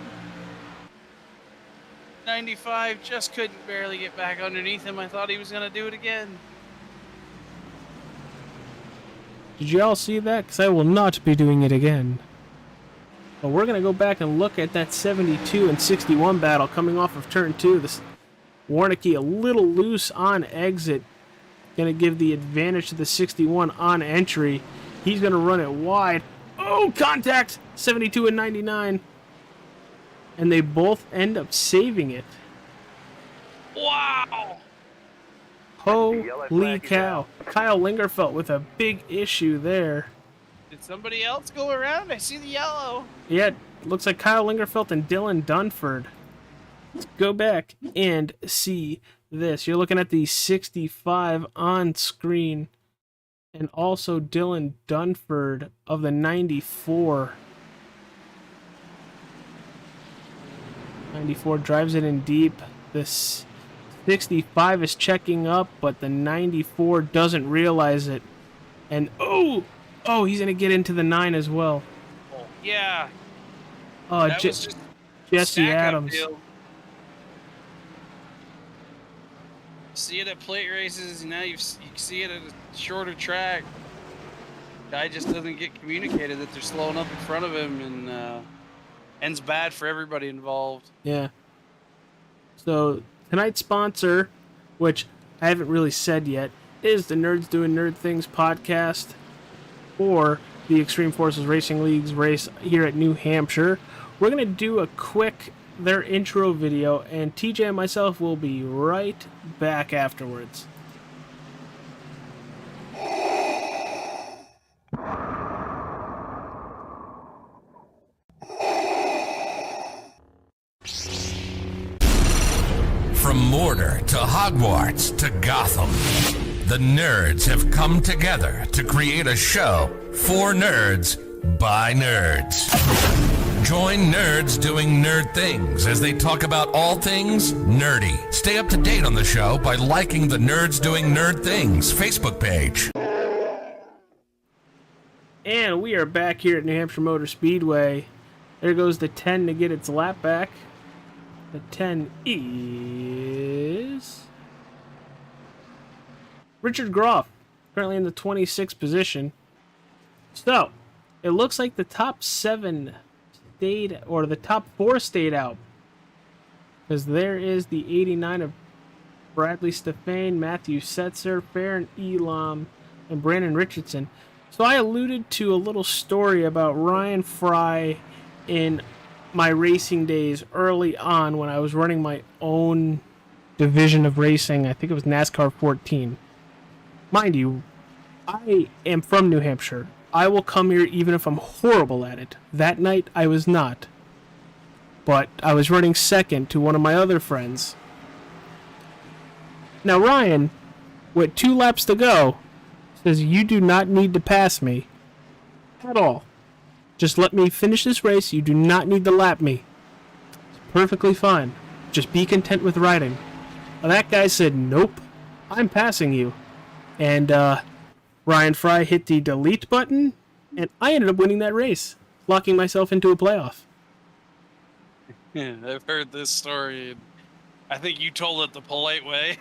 95 just couldn't barely get back underneath him. I thought he was going to do it again. Did you all see that? Because I will not be doing it again. But we're going to go back and look at that 72 and 61 battle coming off of turn 2. This Warnicki a little loose on exit. Going to give the advantage to the 61 on entry. He's going to run it wide. Oh, contact! 72 and 99. And they both end up saving it. Wow! Holy cow. Kyle Lingerfeld with a big issue there. Did somebody else go around? I see the yellow. Yeah, looks like Kyle Lingerfeld and Dylan Dunford. Let's go back and see this. You're looking at the 65 on screen. And also Dylan Dunford of the 94. 94 drives it in deep. This 65 is checking up, but the 94 doesn't realize it. And oh, he's going to get into the 9 as well. Oh, yeah. That was just Jesse Adams. Deal. See it at plate races, and now you see it at a shorter track. Guy just doesn't get communicated that they're slowing up in front of him, and ends bad for everybody involved. Yeah. So tonight's sponsor, which I haven't really said yet, is the Nerds Doing Nerd Things podcast, or the Extreme Forces Racing League's race here at New Hampshire. We're going to do a quick their intro video, and TJ and myself will be right back afterwards. From Mordor to Hogwarts to Gotham, the nerds have come together to create a show for nerds by nerds. Join Nerds Doing Nerd Things as they talk about all things nerdy. Stay up to date on the show by liking the Nerds Doing Nerd Things Facebook page. And we are back here at New Hampshire Motor Speedway. There goes the 10 to get its lap back. The 10 is Richard Groff, currently in the 26th position. So, it looks like the top 7 stayed, or the top 4 stayed out. Because there is the 89 of Bradley Stefane, Matthew Setzer, Farron Elam, and Brandon Richardson. So I alluded to a little story about Ryan Fry in my racing days early on when I was running my own division of racing. I think it was NASCAR 14. Mind you, I am from New Hampshire. I will come here even if I'm horrible at it. That night I was not. But I was running second to one of my other friends. Now Ryan, with 2 laps to go, says you do not need to pass me at all. Just let me finish this race. You do not need to lap me. It's perfectly fine. Just be content with riding. Now, that guy said, nope, I'm passing you. And Ryan Fry hit the delete button, and I ended up winning that race, locking myself into a playoff. Yeah, I've heard this story. And I think you told it the polite way.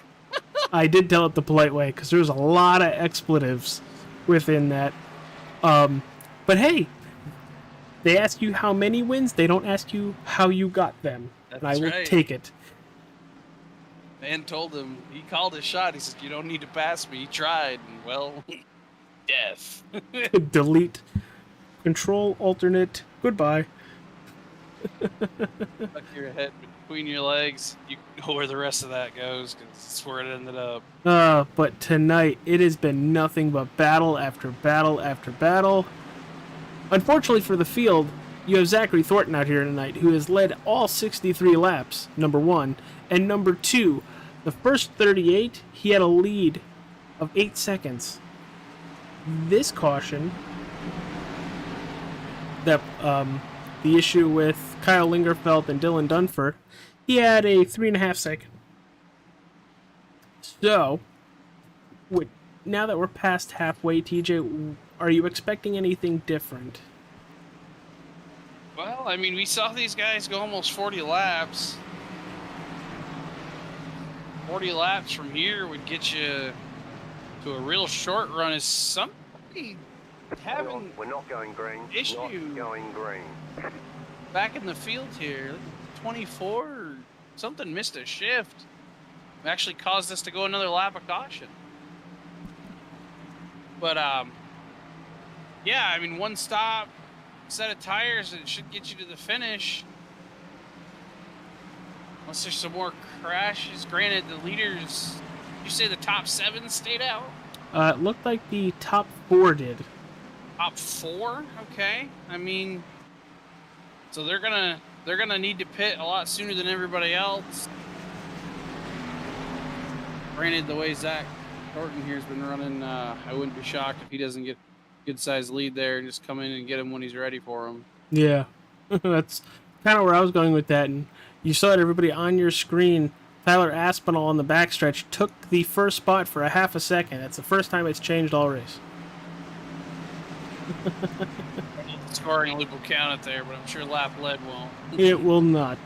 I did tell it the polite way, because there was a lot of expletives within that. But hey, they ask you how many wins, they don't ask you how you got them. That's and I will right. take it. Man told him, he called his shot. He said, you don't need to pass me. He tried. And, well, death. Delete. Control, alternate, goodbye. Tuck your head between your legs. You know where the rest of that goes, because that's where it ended up. But tonight, it has been nothing but battle after battle after battle. Unfortunately for the field, you have Zachary Thornton out here tonight, who has led all 63 laps, number 1. And number 2, the first 38, he had a lead of 8 seconds. This caution, that the issue with Kyle Lingerfeld and Dylan Dunford, he had a 3.5 second. So, now that we're past halfway, TJ, are you expecting anything different? Well, I mean, we saw these guys go almost 40 laps. 40 laps from here would get you to a real short run. Is somebody having We're not going green. issue Not going green. back in the field here? 24 or something missed a shift. It actually caused us to go another lap of caution. But yeah, I mean, one stop, set of tires, and it should get you to the finish. Unless there's some more crashes. Granted, the leaders, you say the top 7 stayed out? It looked like the top 4 did. Top 4? Okay. I mean, so they're gonna need to pit a lot sooner than everybody else. Granted, the way Zach Thornton here's been running, I wouldn't be shocked if he doesn't get a good-sized lead there and just come in and get him when he's ready for him. Yeah, that's kind of where I was going with that. And you saw it, everybody on your screen. Tyler Aspinall on the backstretch took the first spot for a half a second. That's the first time it's changed all race. The scoring loop will count it there, but I'm sure lap lead won't. It will not.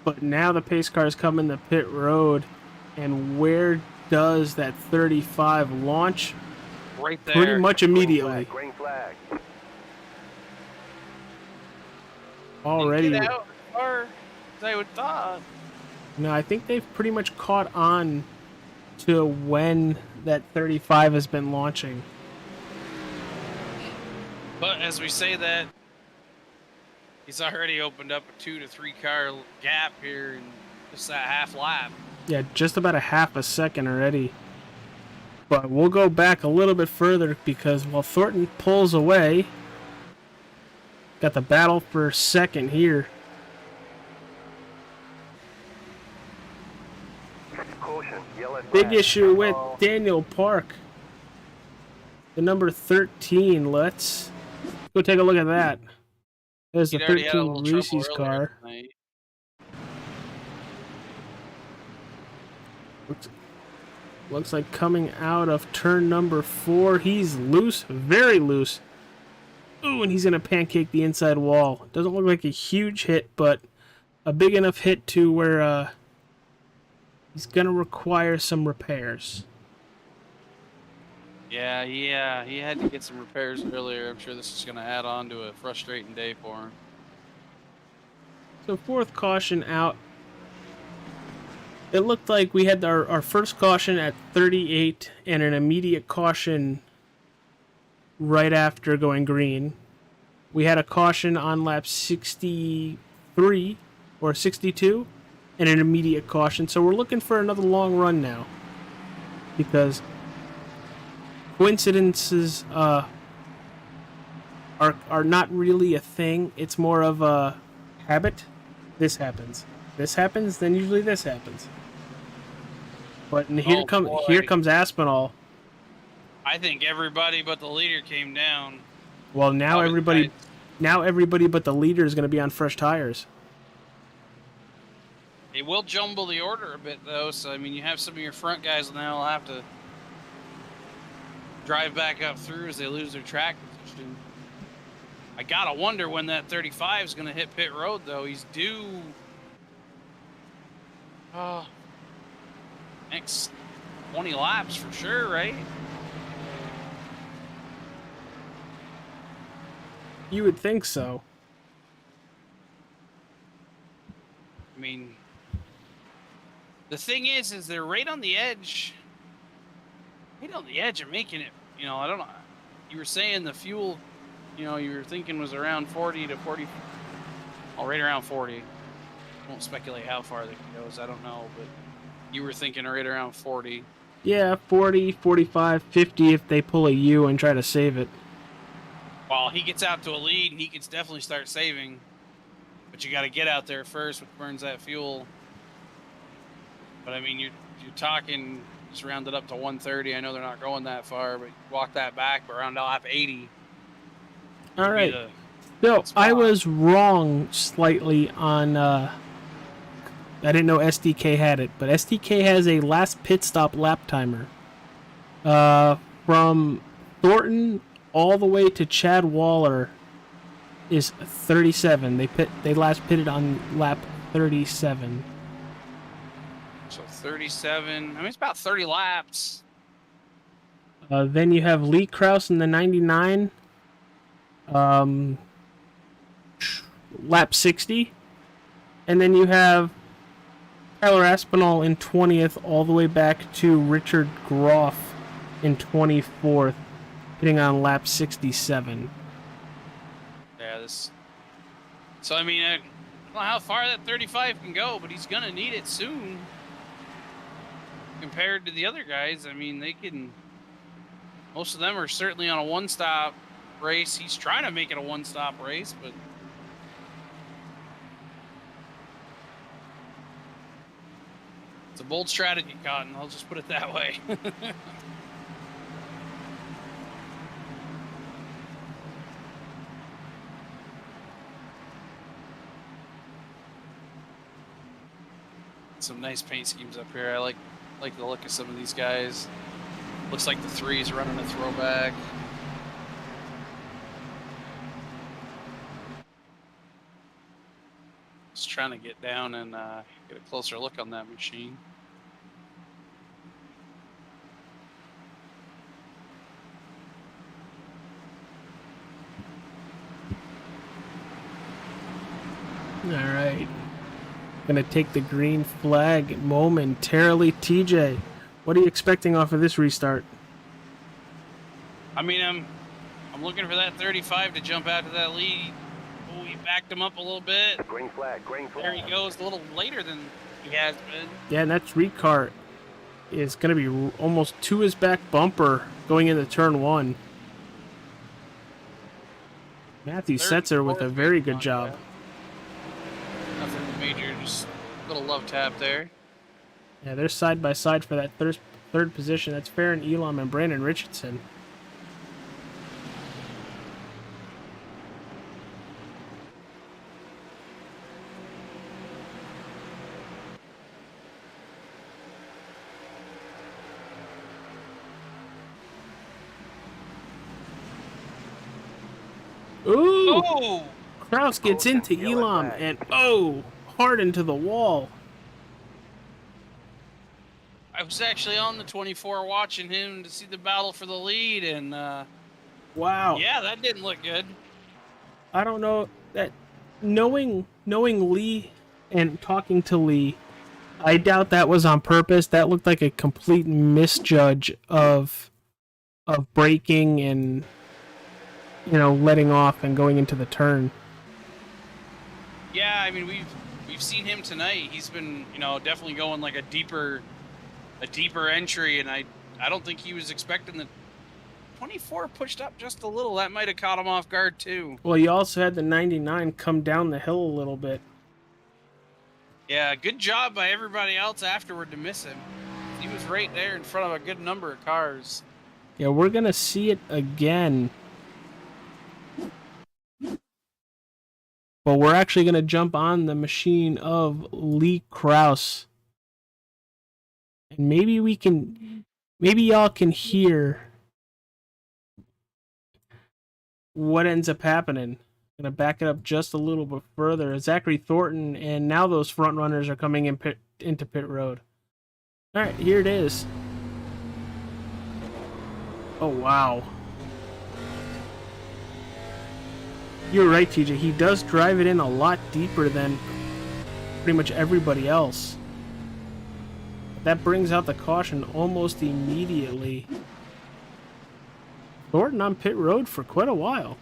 But now the pace cars come in the pit road, and where does that 35 launch? Right there. Pretty much immediately. Green flag. Already. Get out, or they would thought. No, I think they've pretty much caught on to when that 35 has been launching. But as we say that, he's already opened up a 2 to 3 car gap here in just that half lap. Yeah, just about a half a second already. But we'll go back a little bit further because while Thornton pulls away, got the battle for second here. Caution. Yellow flag. Big issue with Daniel Park. The number 13. Let's go take a look at that. There's the He'd already had a 13 little trouble Reese's earlier car. tonight. Looks like coming out of turn number 4. He's loose, very loose. Ooh, and he's going to pancake the inside wall. Doesn't look like a huge hit, but a big enough hit to where he's going to require some repairs. Yeah, he had to get some repairs earlier. I'm sure this is going to add on to a frustrating day for him. So 4th caution out. It looked like we had our first caution at 38 and an immediate caution right after going green. We had a caution on lap 63 or 62 and an immediate caution. So we're looking for another long run now, because coincidences are not really a thing. It's more of a habit. This happens, then usually this happens. But here comes Aspinall. I think everybody but the leader came down. Well, now everybody but the leader is going to be on fresh tires. It will jumble the order a bit, though. So I mean, you have some of your front guys now will have to drive back up through as they lose their track position. I gotta wonder when that 35 is going to hit pit road, though. He's due. Next 20 laps for sure, right? You would think so. I mean, the thing is they're right on the edge. Right on the edge of making it. You know, I don't know. You were saying the fuel, you know, you were thinking was around 40 to 40. Oh, right around 40. Won't speculate how far that goes. I don't know, but you were thinking right around 40. Yeah, 40, 45, 50 if they pull a U and try to save it. Well, he gets out to a lead, he could definitely start saving. But you got to get out there first, which burns that fuel. But I mean, you're talking just round it up to 130. I know they're not going that far, but walk that back around lap 80. All right. So I was wrong slightly on. I didn't know SDK had it, but SDK has a last pit stop lap timer. From Thornton all the way to Chad Waller is 37. They last pitted on lap 37. So 37. I mean, it's about 30 laps. Then you have Lee Krause in the 99. Lap 60. And then you have Tyler Aspinall in 20th, all the way back to Richard Groff in 24th, hitting on lap 67. Yeah, So, I mean, I don't know how far that 35 can go, but he's going to need it soon. Compared to the other guys, I mean, most of them are certainly on a one-stop race. He's trying to make it a one-stop race, but it's a bold strategy, Cotton. I'll just put it that way. Some nice paint schemes up here. I like the look of some of these guys. Looks like the 3's running a throwback. Just trying to get down and get a closer look on that machine. All right. Gonna take the green flag momentarily. TJ, what are you expecting off of this restart? I mean, I'm looking for that 35 to jump out to that lead. Oh, he backed him up a little bit. Green flag, green flag. There he goes, a little later than he has been. Yeah, and that Ricart is gonna be almost to his back bumper going into turn 1. Matthew Setzer with a very good job. Nothing major, just a little love tap there. Yeah, they're side by side for that third position. That's Farron Elam and Brandon Richardson. Ooh! Oh, Kraus gets into Yellow Elam flag. and hard into the wall. I was actually on the 24 watching him to see the battle for the lead, and Wow. yeah, that didn't look good. I don't know that knowing Lee and talking to Lee, I doubt that was on purpose. That looked like a complete misjudge of braking and letting off and going into the turn. Yeah, I mean we've seen him tonight. He's been definitely going like a deeper entry, and I don't think he was expecting the 24 pushed up just a little. That might have caught him off guard too. Well, you also had the 99 come down the hill a little bit. Yeah, good job by everybody else afterward to miss him. He was right there in front of a good number of cars. Yeah, we're gonna see it again. But we're actually gonna jump on the machine of Lee Kraus. And maybe y'all can hear what ends up happening. Gonna back it up just a little bit further. Zachary Thornton and now those front runners are coming into pit road. All right, here it is. Oh wow. You're right, TJ. He does drive it in a lot deeper than pretty much everybody else. That brings out the caution almost immediately. Thornton on pit road for quite a while.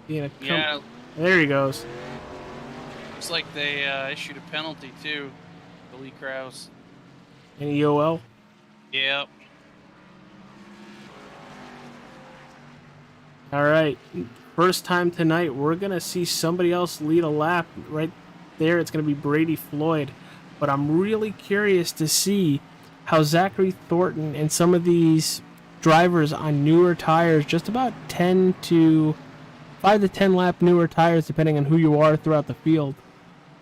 Yeah, There he goes. looks like they issued a penalty too, to Lee Kraus. An EOL. Yep. All right. First time tonight, we're going to see somebody else lead a lap right there. It's going to be Brady Floyd. But I'm really curious to see how Zachary Thornton and some of these drivers on newer tires, just about 5 to 10 lap newer tires, depending on who you are throughout the field,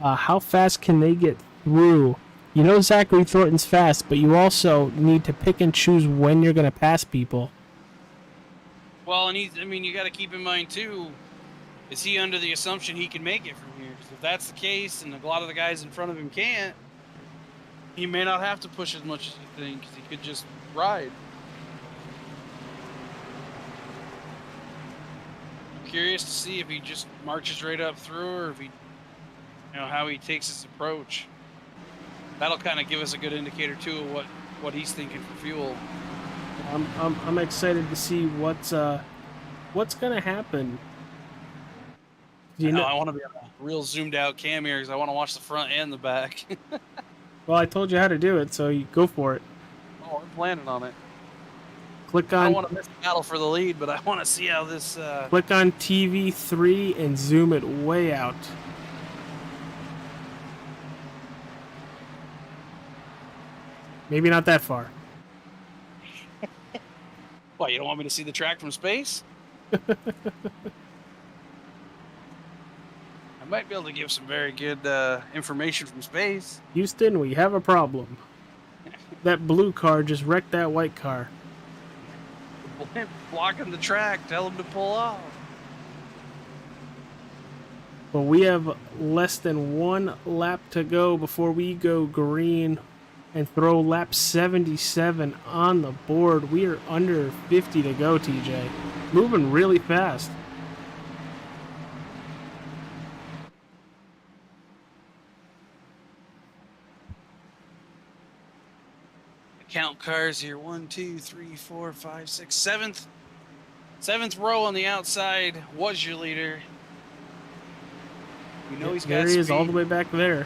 how fast can they get through? You know Zachary Thornton's fast, but you also need to pick and choose when you're going to pass people. Well, and you got to keep in mind too, is he under the assumption he can make it from here? Because if that's the case, and a lot of the guys in front of him can't, he may not have to push as much as you think, because he could just ride. I'm curious to see if he just marches right up through, or if he, how he takes his approach. That'll kind of give us a good indicator too of what he's thinking for fuel. I'm excited to see what's gonna happen. I want to be on a real zoomed out cam here because I want to watch the front and the back. Well, I told you how to do it, so you go for it. Oh, I'm planning on it. Click I on. don't want to miss the battle for the lead, but I want to see how this. Click on TV3 and zoom it way out. Maybe not that far. What, you don't want me to see the track from space? I might be able to give some very good information from space. Houston, we have a problem. That blue car just wrecked that white car. Blocking the track, tell him to pull off. But we have less than 1 lap to go before we go green and throw lap 77 on the board. We are under 50 to go, TJ. Moving really fast. Count cars here. 1, 2, 3, 4, 5, 6, 7th. 7th row on the outside was your leader. We know he's got There he is, speed. all the way back there.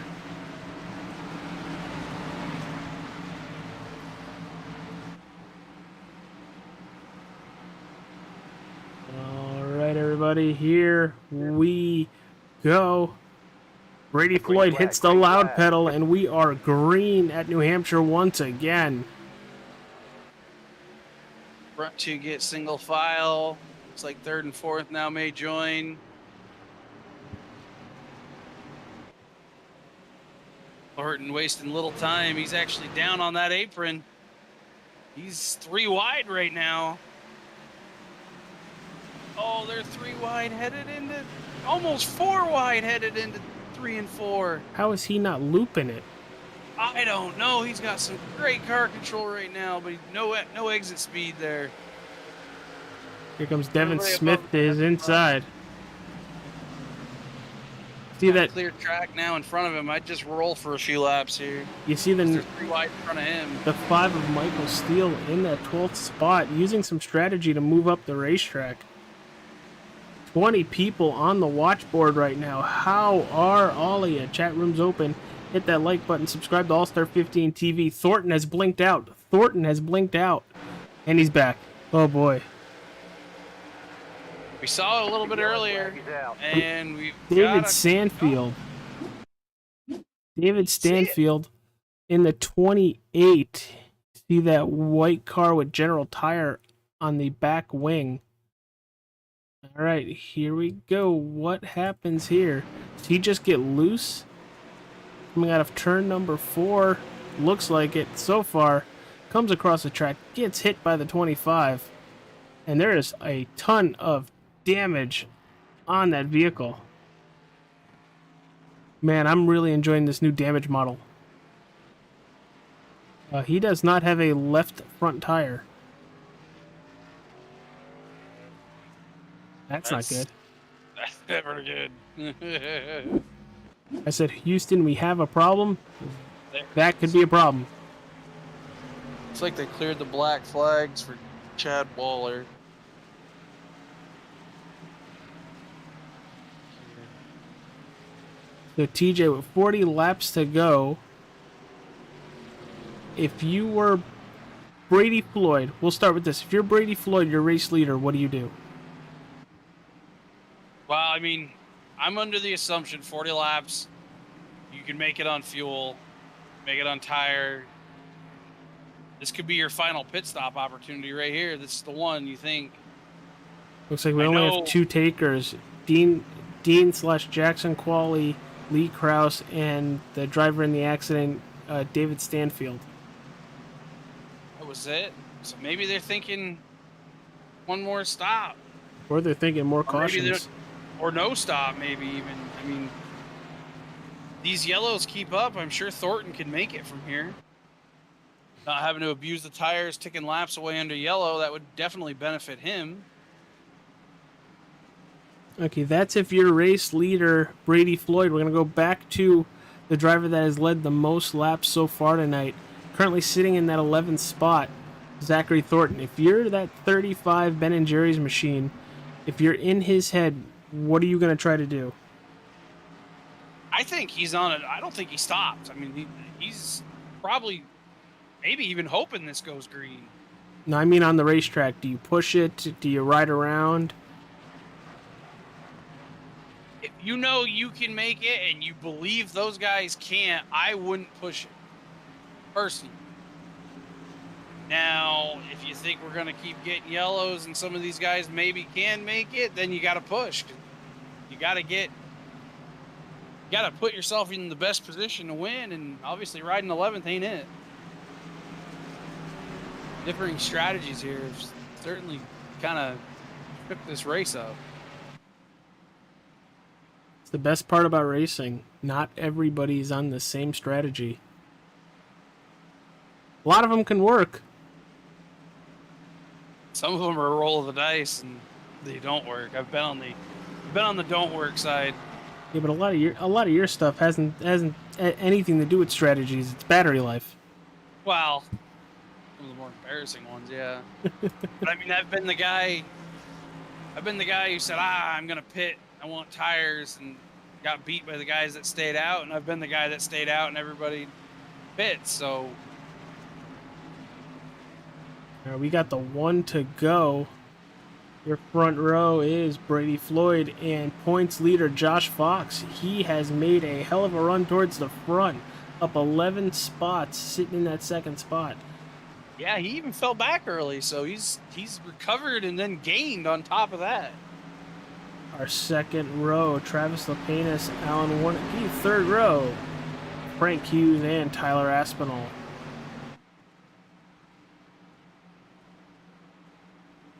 All right, everybody, here we go. Brady Floyd hits the loud pedal, and we are green at New Hampshire once again. Front 2 get single file. Looks like 3rd and 4th now may join. Horton wasting little time. He's actually down on that apron. He's 3 wide right now. Oh, they're 3 wide headed into, almost 4 wide headed into 3 and 4. How is he not looping it? I don't know. He's got some great car control right now, but no exit speed there. Here comes Devin Everybody Smith above to his the inside. See that? clear track now in front of him. I'd just roll for a few laps here. You see There's the 3 wide in front of him. 5 of Michael Steele in that 12th spot, using some strategy to move up the racetrack. 20 people on the watch board right now. How are all of you? Chat room's open. Hit that like button. Subscribe to All Star 15 TV. Thornton has blinked out. And he's back. Oh boy. We saw it a little bit earlier, and we David Stanfield in the 28. See that white car with General Tire on the back wing. All right, here we go. What happens here? Does he just get loose? Coming out of turn number 4. Looks like it so far. Comes across the track, gets hit by the 25. And there is a ton of damage on that vehicle. Man, I'm really enjoying this new damage model. He does not have a left front tire. That's not good. That's never good. I said, Houston, we have a problem. That could be a problem. It's like they cleared the black flags for Chad Waller. So TJ, with 40 laps to go, if you were Brady Floyd, we'll start with this. If you're Brady Floyd, your race leader, what do you do? Well, I mean, I'm under the assumption 40 laps, you can make it on fuel, make it on tire. This could be your final pit stop opportunity right here. This is the one you think. Looks like we only have 2 takers. Dean / Jackson Qualley, Lee Krause, and the driver in the accident, David Stanfield. That was it. So maybe they're thinking one more stop. Or they're thinking more cautions. Or no stop, maybe even. I mean, these yellows keep up. I'm sure Thornton can make it from here. Not having to abuse the tires, ticking laps away under yellow, that would definitely benefit him. Okay, that's if you're race leader, Brady Floyd. We're going to go back to the driver that has led the most laps so far tonight. Currently sitting in that 11th spot, Zachary Thornton. If you're that 35 Ben & Jerry's machine, if you're in his head, what are you going to try to do? I think he's on it. I don't think he stops. I mean, he's probably, maybe even hoping this goes green. No, I mean on the racetrack. Do you push it? Do you ride around? If you know you can make it and you believe those guys can't, I wouldn't push it. Personally. Now, if you think we're going to keep getting yellows and some of these guys maybe can make it, then you got to push. You got to put yourself in the best position to win, and obviously riding 11th ain't it. Differing strategies here have certainly kind of took this race up. It's the best part about racing. Not everybody's on the same strategy. A lot of them can work. Some of them are a roll of the dice and they don't work. I've been on the don't work side. Yeah, but a lot of your stuff hasn't anything to do with strategies. It's battery life. Well, some of the more embarrassing ones, yeah. But I mean, I've been the guy who said, I'm gonna pit. I want tires, and got beat by the guys that stayed out. And I've been the guy that stayed out, and everybody pits. So we got the 1 to go. Your front row is Brady Floyd and points leader Josh Fox. He has made a hell of a run towards the front, up 11 spots, sitting in that 2nd spot. Yeah, he even fell back early, so he's recovered and then gained on top of that. Our 2nd row, Travis Lapenas, Alan Warnicki. 3rd row, Frank Hughes and Tyler Aspinall.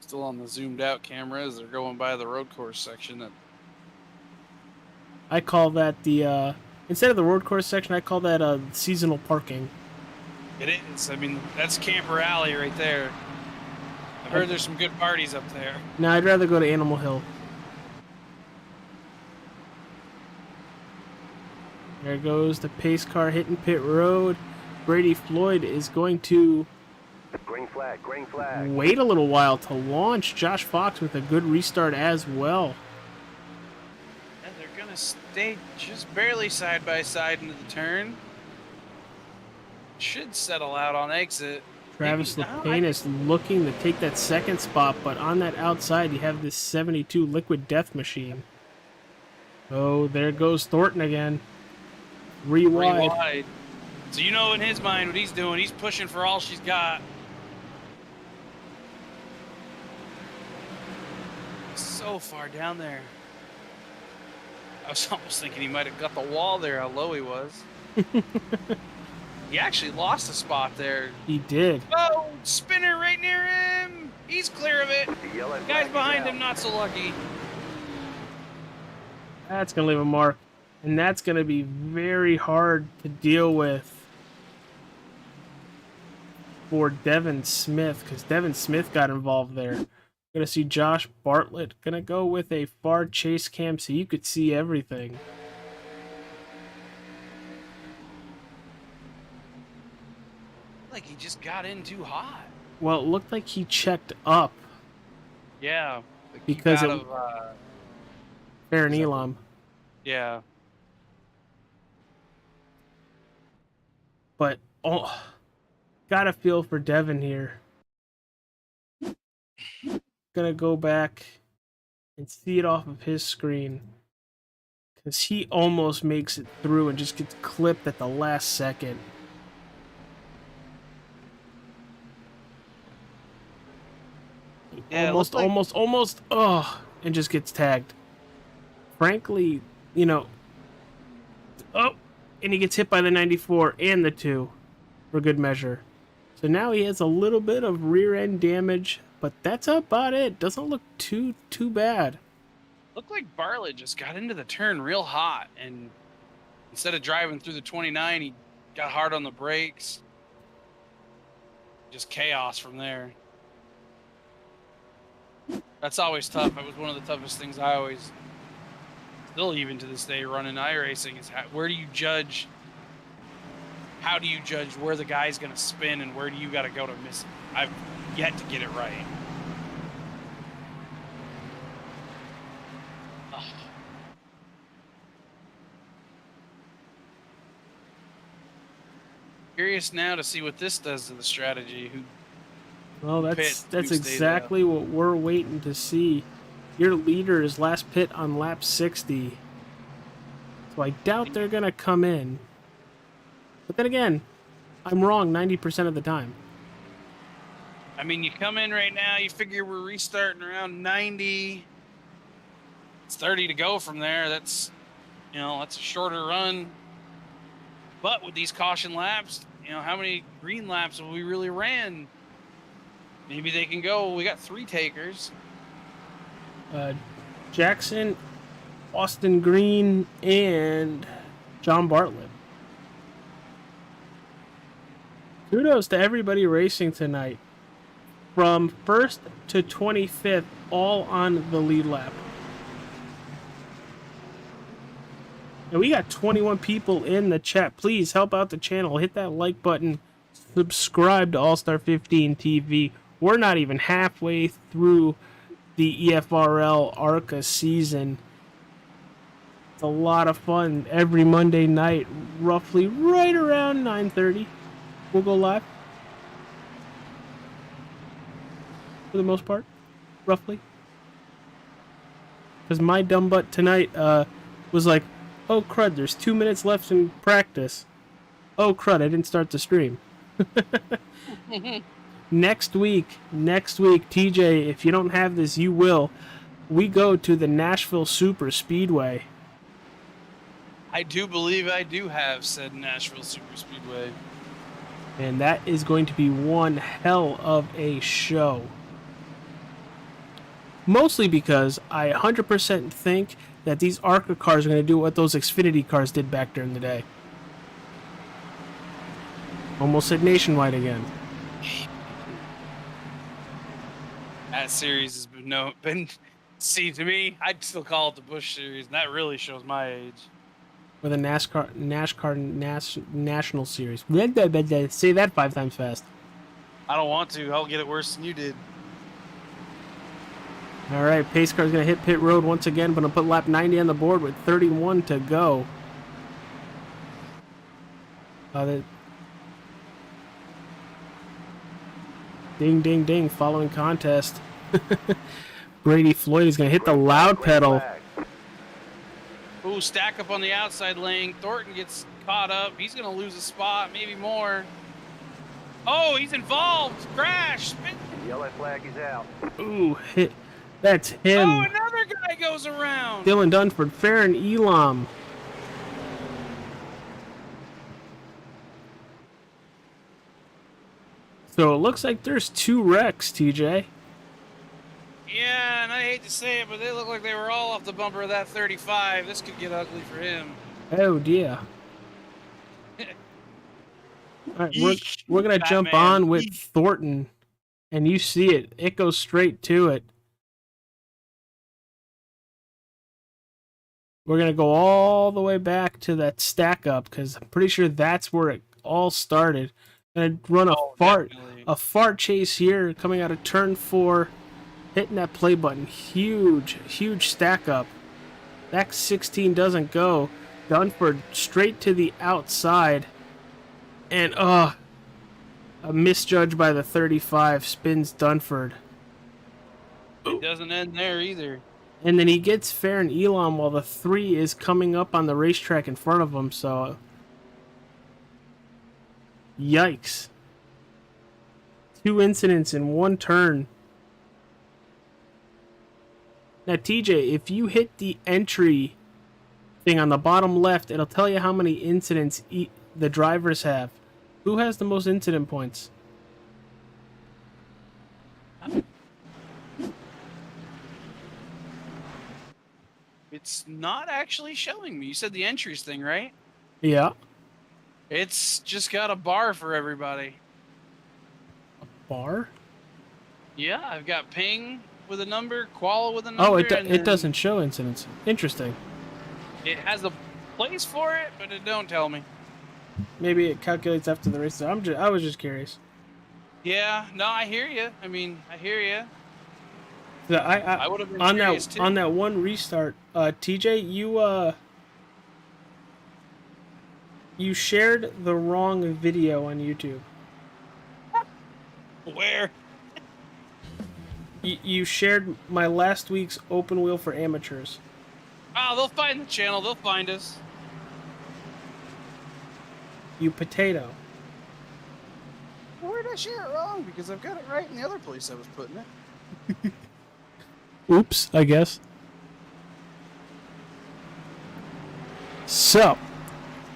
Still on the zoomed out camera as they're going by the road course section. I call that the instead of the road course section, I call that seasonal parking. It is. I mean, that's Camper Alley right there. I've heard there's some good parties up there. No, I'd rather go to Animal Hill. There goes the pace car hitting pit road. Brady Floyd is going to Green flag, green flag. wait a little while to launch. Josh Fox with a good restart as well. And they're going to stay just barely side by side into the turn. Should settle out on exit. Travis Maybe Lapine is looking to take that second spot, but on that outside you have this 72 Liquid Death Machine. Oh, there goes Thornton again. Three wide. So you know in his mind what he's doing. He's pushing for all she's got. So far down there. I was almost thinking he might have got the wall there, how low he was. He actually lost a spot there. He did. Oh, spinner right near him. He's clear of it. The yellow Guys flag is behind out. him, not so lucky. That's going to leave a mark. And that's going to be very hard to deal with for Devin Smith, because Devin Smith got involved there. Going to see Josh Bartlett. Going to go with a far chase cam so you could see everything. Like he just got in too hot. Well, it looked like he checked up Yeah. because out it of, Aaron Elam. yeah. But got a feel for Devin here. Gonna go back and see it off of his screen, because he almost makes it through and just gets clipped at the last second. Yeah, it looked like- almost, and just gets tagged. Frankly, and he gets hit by the 94 and the 2 for good measure. So now he has a little bit of rear end damage, but that's about it. Doesn't look too bad. Looked like Bartlett just got into the turn real hot, and instead of driving through the 29, he got hard on the brakes. Just chaos from there. That's always tough. It was one of the toughest things I always, still even to this day, running iRacing is where do you judge? How do you judge where the guy's going to spin and where do you got to go to miss it? I've yet to get it right. Ugh. Curious now to see what this does to the strategy. Well, that's Pit, that's who stayed exactly what we're waiting to see. Your leader is last pit on lap 60. So I doubt they're going to come in. But then again, I'm wrong 90% of the time. I mean, you come in right now, you figure we're restarting around 90. It's 30 to go from there. That's a shorter run. But with these caution laps, how many green laps have we really ran? Maybe they can go. We got 3 takers. Jackson, Austin Green, and John Bartlett. Kudos to everybody racing tonight. From 1st to 25th, all on the lead lap. And we got 21 people in the chat. Please help out the channel. Hit that like button. Subscribe to All-Star 15 TV. We're not even halfway through the EFRL ARCA season. It's a lot of fun every Monday night, roughly right around 9:30. We'll go live. For the most part, roughly. Because my dumb butt tonight was like, oh crud, there's 2 minutes left in practice. Oh crud, I didn't start the stream. Next week, TJ, if you don't have this, you will. We go to the Nashville Super Speedway. I do believe I do have said Nashville Super Speedway. And that is going to be one hell of a show. Mostly because I 100% think that these ARCA cars are going to do what those Xfinity cars did back during the day. Almost said Nationwide again. That series has been see, to me, I'd still call it the Busch series, and that really shows my age. Or the National Series. Say that 5 times fast. I don't want to. I'll get it worse than you did. All right, pace car's going to hit pit road once again, but I'll put lap 90 on the board with 31 to go. Ding, ding, ding, following contest. Brady Floyd is going to hit the loud pedal. Ooh, stack up on the outside lane. Thornton gets caught up. He's going to lose a spot, maybe more. Oh, he's involved. Crash. Yellow flag is out. Ooh, hit. That's him. Oh, another guy goes around. Dylan Dunford, Farron Elam. So it looks like there's 2 wrecks, TJ. Yeah, and I hate to say it, but they look like they were all off the bumper of that 35. This could get ugly for him. Oh, dear. All right, we're going to jump Batman. on with Thornton, and you see it. It goes straight to it. We're going to go all the way back to that stack up because I'm pretty sure that's where it all started. Going to run a fart chase here coming out of turn 4, hitting that play button. Huge stack up. That 16 doesn't go. Dunford straight to the outside. And a misjudge by the 35 spins Dunford. It doesn't end there either. And then he gets Farron Elam while the 3 is coming up on the racetrack in front of him, so... Yikes. 2 incidents in 1 turn. Now, TJ, if you hit the entry thing on the bottom left, it'll tell you how many incidents the drivers have. Who has the most incident points? It's not actually showing me. You said the entries thing, right? Yeah. It's just got a bar for everybody. Bar? Yeah, I've got ping with a number, qual with a number. Oh, it doesn't show incidents. Interesting. It has a place for it, but it don't tell me. Maybe it calculates after the race. I was just curious. Yeah, no, I hear you. I hear you. Yeah, I would have been on curious that too. on that one restart, TJ, you shared the wrong video on YouTube. Where? You shared my last week's open wheel for amateurs. Oh, they'll find the channel. They'll find us. You potato. Where did I share it wrong? Because I've got it right in the other place I was putting it. Oops, I guess. So,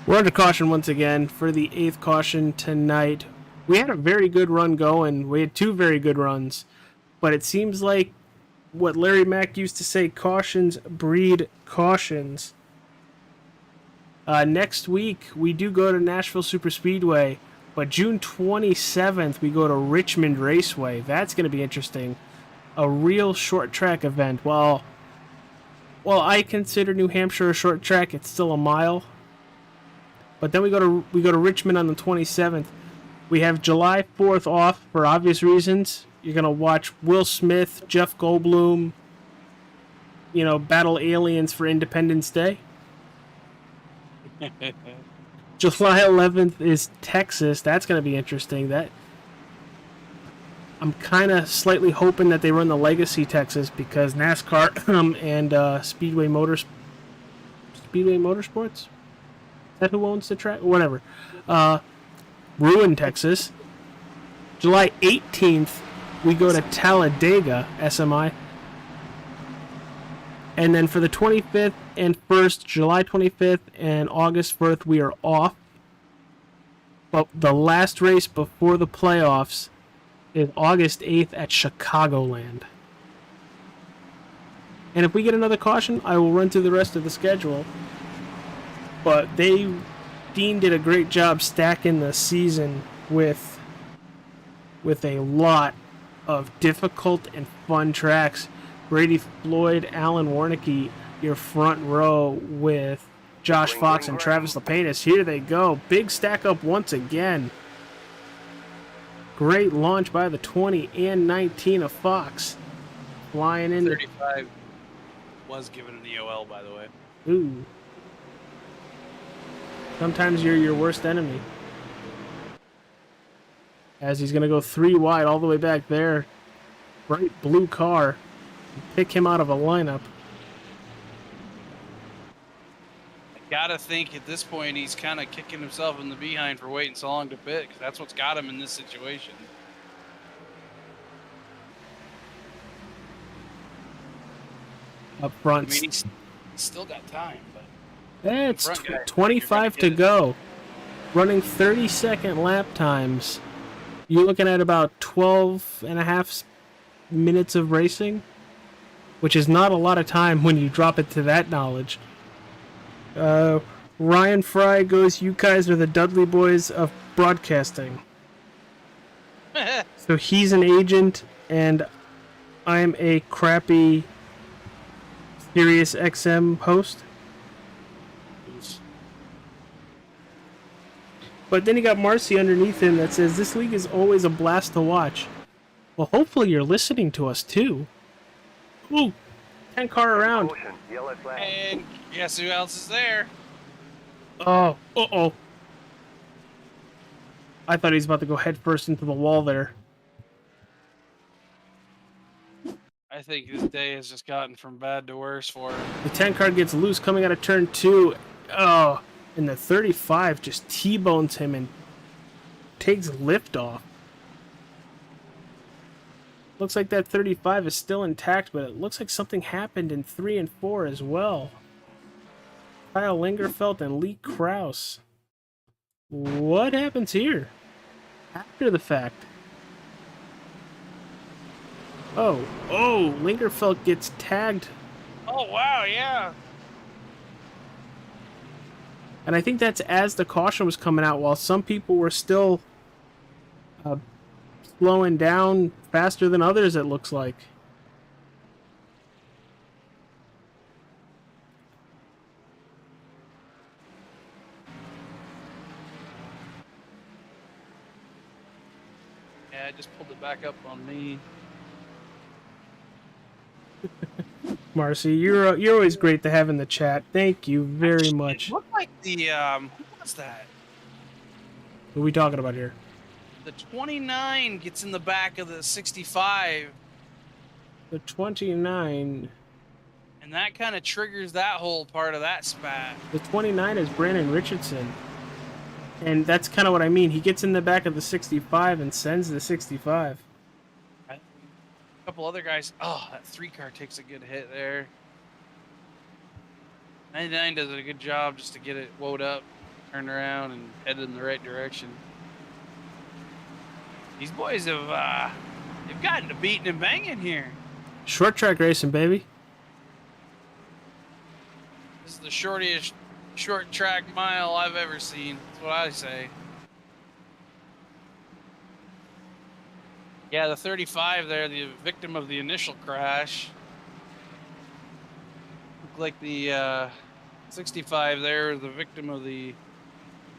we're under caution once again for the 8th caution tonight. We had a very good run going. We had 2 very good runs. But it seems like what Larry Mack used to say, cautions breed cautions. Next week, we do go to Nashville Superspeedway. But June 27th, we go to Richmond Raceway. That's going to be interesting. A real short track event. Well, I consider New Hampshire a short track. It's still a mile. But then we go to Richmond on the 27th. We have July 4th off for obvious reasons. You're gonna watch Will Smith, Jeff Goldblum, battle aliens for Independence Day. July 11th is Texas. That's gonna be interesting. I'm kind of slightly hoping that they run the Legacy Texas because NASCAR and Speedway Motorsports? Is that who owns the track? Whatever. Ruin, Texas. July 18th, we go to Talladega, SMI. And then for the 25th and 1st, July 25th and August 1st, we are off. But the last race before the playoffs is August 8th at Chicagoland. And if we get another caution, I will run through the rest of the schedule. But Dean did a great job stacking the season with a lot of difficult and fun tracks. Brady Floyd, Alan Warnicki, your front row with Josh Fox and Travis Lapidus. Here they go. Big stack up once again. Great launch by the 20 and 19 of Fox. Flying in. 35 was given an EOL, by the way. Ooh. Sometimes you're your worst enemy. As he's going to go 3 wide all the way back there. Bright blue car. Pick him out of a lineup. I gotta think at this point he's kind of kicking himself in the behind for waiting so long to pit, 'cause that's what's got him in this situation. Up front. I mean, he's still got time, but It's front guy, 25 to you're gonna go. Running 30-second lap times. You're looking at about 12 and a half minutes of racing, which is not a lot of time when you drop it to that knowledge. Ryan Fry goes, "You guys are the Dudley boys of broadcasting." So he's an agent, and I'm a crappy Sirius XM host. But then you got Marcy underneath him that says, "This league is always a blast to watch." Well, hopefully you're listening to us too. Ooh, 10 car around. Motion, yellow flag. and guess who else is there? Oh, uh-oh. I thought he was about to go head first into the wall there. I think this day has just gotten from bad to worse for him. The 10 car gets loose coming out of turn 2. Oh, and the 35 just T-bones him and takes lift off. Looks like that 35 is still intact, but it looks like something happened in 3 and 4 as well. Kyle Lingerfeld and Lee Krause. What happens here? After the fact. Oh, Lingerfeld gets tagged. Oh wow, yeah. And I think that's as the caution was coming out, while some people were still slowing down faster than others, it looks like. Yeah, I just pulled it back up on me. Marcy, you're always great to have in the chat. Thank you very much. It looked like the who was that? What are we talking about here? The 29 gets in the back of the 65, The 29. and that kind of triggers that whole part of that spat. The 29 is Brandon Richardson. And that's kind of what I mean. He gets in the back of the 65 and sends the 65. A couple other guys. Oh, that 3 car takes a good hit there. 99 does a good job just to get it woed up, turned around, and headed in the right direction. These boys have they've gotten to beating and banging here. Short track racing, baby. This is the shortest short track mile I've ever seen. That's what I say. Yeah, the 35 there, the victim of the initial crash. Looked like the 65 there, the victim of the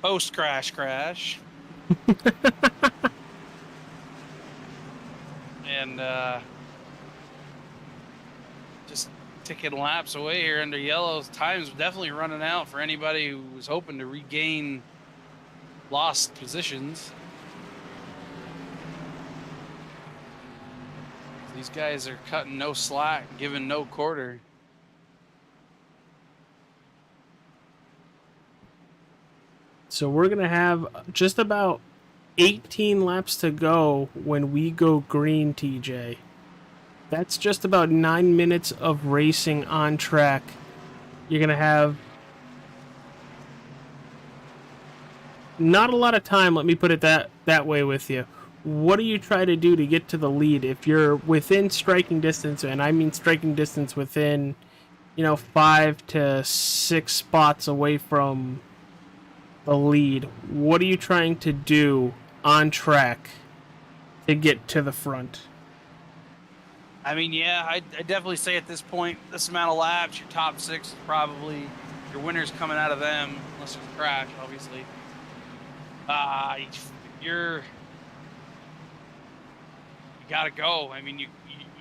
post-crash crash. And just ticking laps away here under yellow. Time's definitely running out for anybody who was hoping to regain lost positions. These guys are cutting no slack, giving no quarter. So we're going to have just about 18 laps to go when we go green, TJ. That's just about 9 minutes of racing on track. You're going to have not a lot of time, let me put it that way with you. what do you try to do to get to the lead if you're within striking distance? And I mean striking distance within, 5 to 6 spots away from the lead. What are you trying to do on track to get to the front? I mean, yeah, I definitely say at this point, this amount of laps, your top 6 is probably your winners coming out of them, unless there's a crash, obviously. You gotta go. I mean,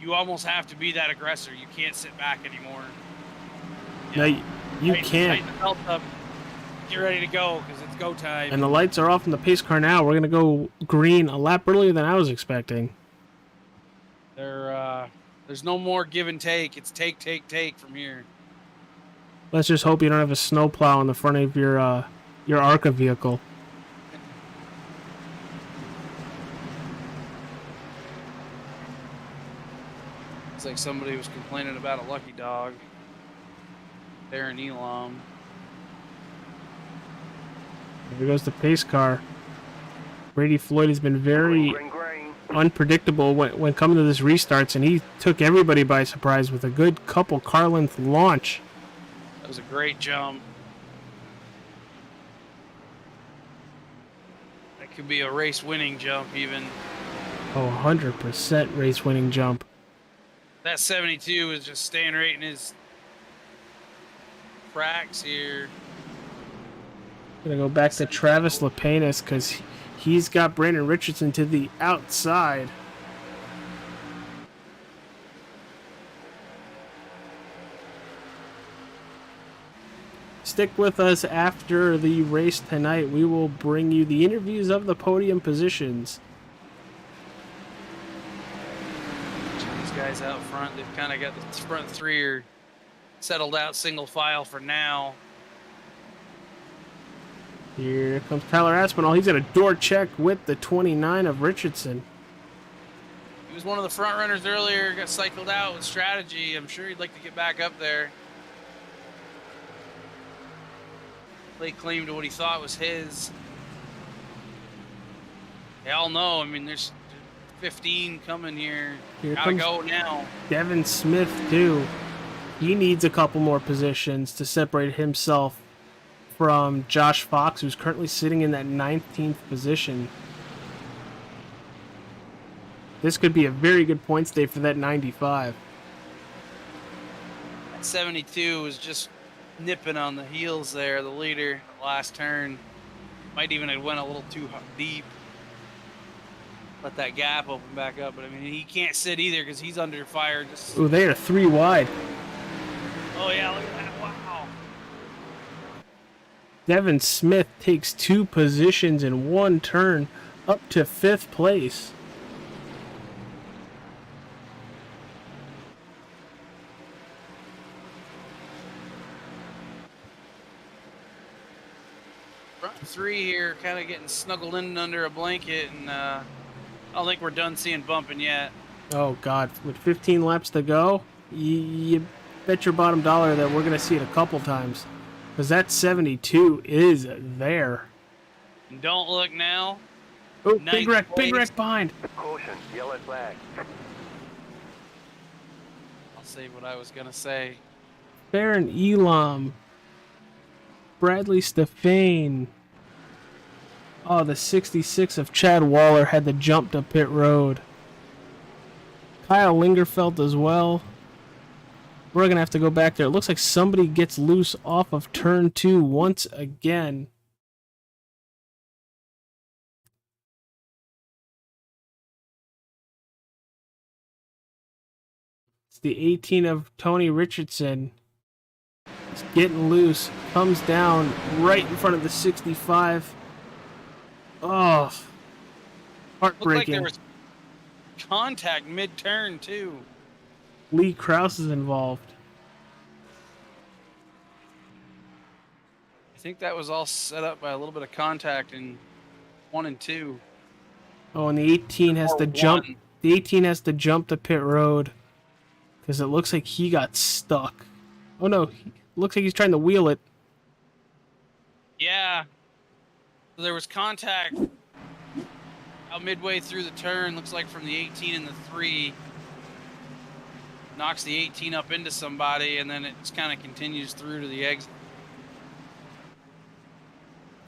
you almost have to be that aggressor. You can't sit back anymore. No, you can't. Tighten the belt up. Get ready to go because it's go time. And the lights are off in the pace car now. We're gonna go green a lap earlier than I was expecting. There's no more give and take. It's take from here. Let's just hope you don't have a snowplow in the front of your ARCA vehicle. It's like somebody was complaining about a lucky dog there in Elam. There goes the pace car. Brady Floyd has been very unpredictable when coming to this restarts, and he took everybody by surprise with a good couple car length launch. That was a great jump. That could be a race winning jump even. Oh, 100% race winning jump. That 72 is just staying right in his cracks here. Gonna go back to Travis Lapenas because he's got Brandon Richardson to the outside. Stick with us after the race tonight. We will bring you the interviews of the podium positions. These guys out front, they've kind of got the front 3 are settled out single file for now. Here comes Tyler Aspinall. He's at a door check with the 29 of Richardson. He was one of the front runners earlier, got cycled out with strategy. I'm sure he'd like to get back up there. Lay claim to what he thought was his. They all know, I mean, there's 15 coming here. Gotta go now. Devin Smith, too. He needs a couple more positions to separate himself from Josh Fox, who's currently sitting in that 19th position. This could be a very good points day for that 95. That 72 was just nipping on the heels there, the leader, last turn. Might even have went a little too deep. Let that gap open back up, but I mean, he can't sit either because he's under fire. Oh, they are 3 wide. Oh yeah, look at that, wow. Devin Smith takes 2 positions in 1 turn up to 5th place. Front 3 here kind of getting snuggled in under a blanket, and I don't think we're done seeing bumping yet. Oh God, with 15 laps to go, you bet your bottom dollar that we're going to see it a couple times. Because that 72 is there. And don't look now. Oh, big wreck behind. Caution, yellow flag. I'll say what I was going to say. Baron Elam. Bradley Stefane. Oh, the 66 of Chad Waller had the jump to pit road. Kyle Lingerfeld as well. We're going to have to go back there. It looks like somebody gets loose off of turn 2 once again. It's the 18 of Tony Richardson. It's getting loose. Comes down right in front of the 65. Oh, heartbreaking. Looked like there was contact mid-turn, too. Lee Krause is involved. I think that was all set up by a little bit of contact in 1 and 2. Oh, and the 18 has to jump. The 18 has to jump the pit road because it looks like he got stuck. Oh no, looks like he's trying to wheel it. Yeah. So there was contact About midway through the turn, looks like from the 18 and the 3, knocks the 18 up into somebody, and then it just kind of continues through to the exit.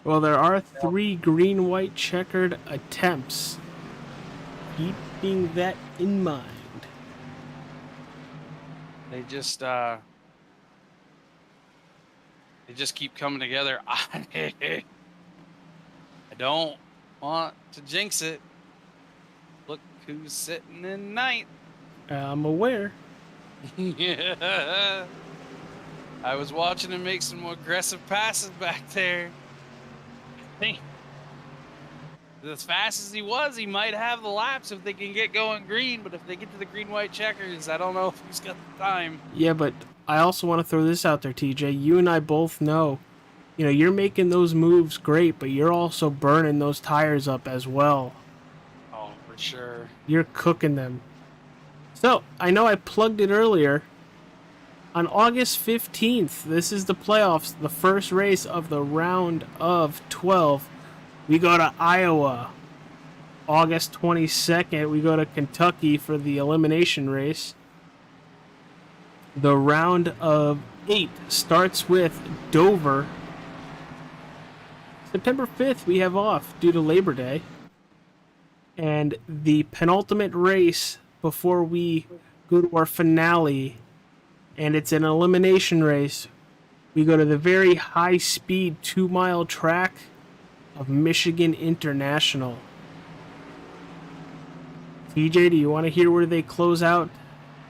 Well, there are 3 green-white checkered attempts. Keeping that in mind. They just keep coming together. I don't want to jinx it. Look who's sitting in ninth. I'm aware. Yeah. I was watching him make some more aggressive passes back there. I think as fast as he was, he might have the laps if they can get going green, but if they get to the green-white checkers, I don't know if he's got the time. Yeah, but I also want to throw this out there, TJ. You and I both know, you're making those moves great, but you're also burning those tires up as well. Oh, for sure. You're cooking them. So, I know I plugged it earlier. On August 15th, this is the playoffs, the first race of the round of 12. We go to Iowa. August 22nd, we go to Kentucky for the elimination race. The round of 8 starts with Dover. September 5th, we have off due to Labor Day. And the penultimate race before we go to our finale, and it's an elimination race, we go to the very high-speed 2-mile track of Michigan International. TJ, do you want to hear where they close out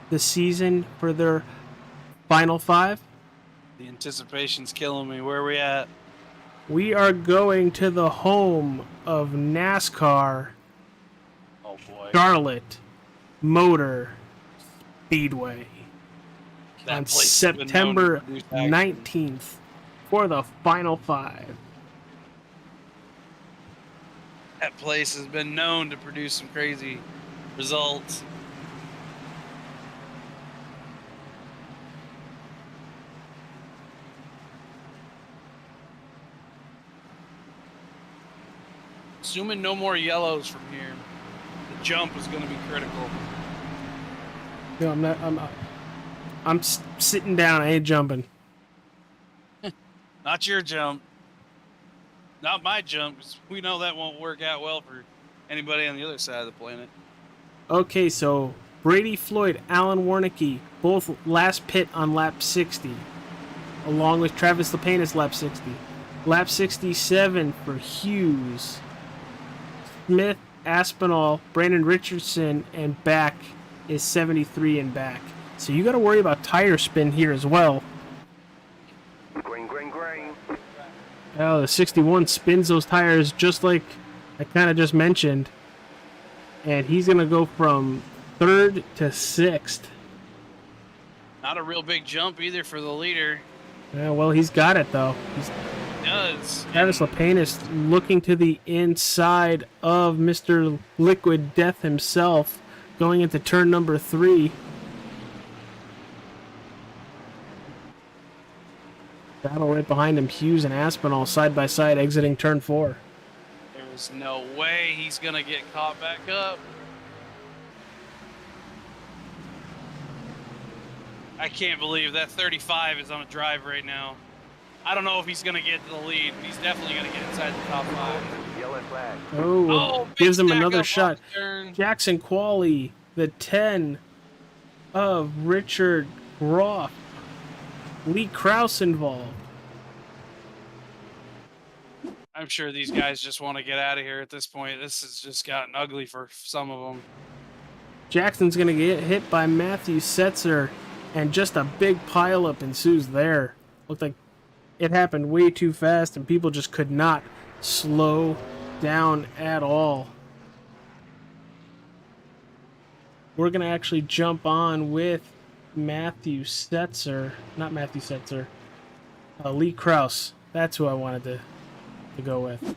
the season for their final 5? The anticipation's killing me. Where are we at? We are going to the home of NASCAR, Oh boy. Charlotte Motor Speedway, That on place has been known to September produce action. 19th for the final 5. That place has been known to produce some crazy results. Assuming no more yellows from here, the jump is going to be critical. No, I'm not. I'm sitting down. I ain't jumping. Not your jump. Not my jump. 'Cause we know that won't work out well for anybody on the other side of the planet. Okay, so Brady Floyd, Alan Warnicki, both last pit on lap 60, along with Travis Lepanis lap 60. Lap 67 for Hughes, Smith, Aspinall, Brandon Richardson, and back is 73 and back. So you got to worry about tire spin here as well. Green, green, green. Oh, the 61 spins those tires just like I kind of just mentioned. And he's going to go from 3rd to 6th. Not a real big jump either for the leader. Yeah, well, he's got it, though. He does. Travis Lepanis looking to the inside of Mr. Liquid Death himself, going into turn number 3. Battle right behind him, Hughes and Aspinall side by side exiting turn 4. There's no way he's going to get caught back up. I can't believe that 35 is on a drive right now. I don't know if he's going to get to the lead, but he's definitely going to get inside the top 5. Yellow flag. Oh, big gives him stack another up shot. off the turn. Jackson Qualley, the 10 of Richard Groff. Lee Krause involved. I'm sure these guys just want to get out of here at this point. This has just gotten ugly for some of them. Jackson's going to get hit by Matthew Setzer, and just a big pileup ensues there. Looked like it happened way too fast, and people just could not slow down at all. We're going to actually jump on with Matthew Setzer. Not Matthew Setzer. Lee Krause. That's who I wanted to go with.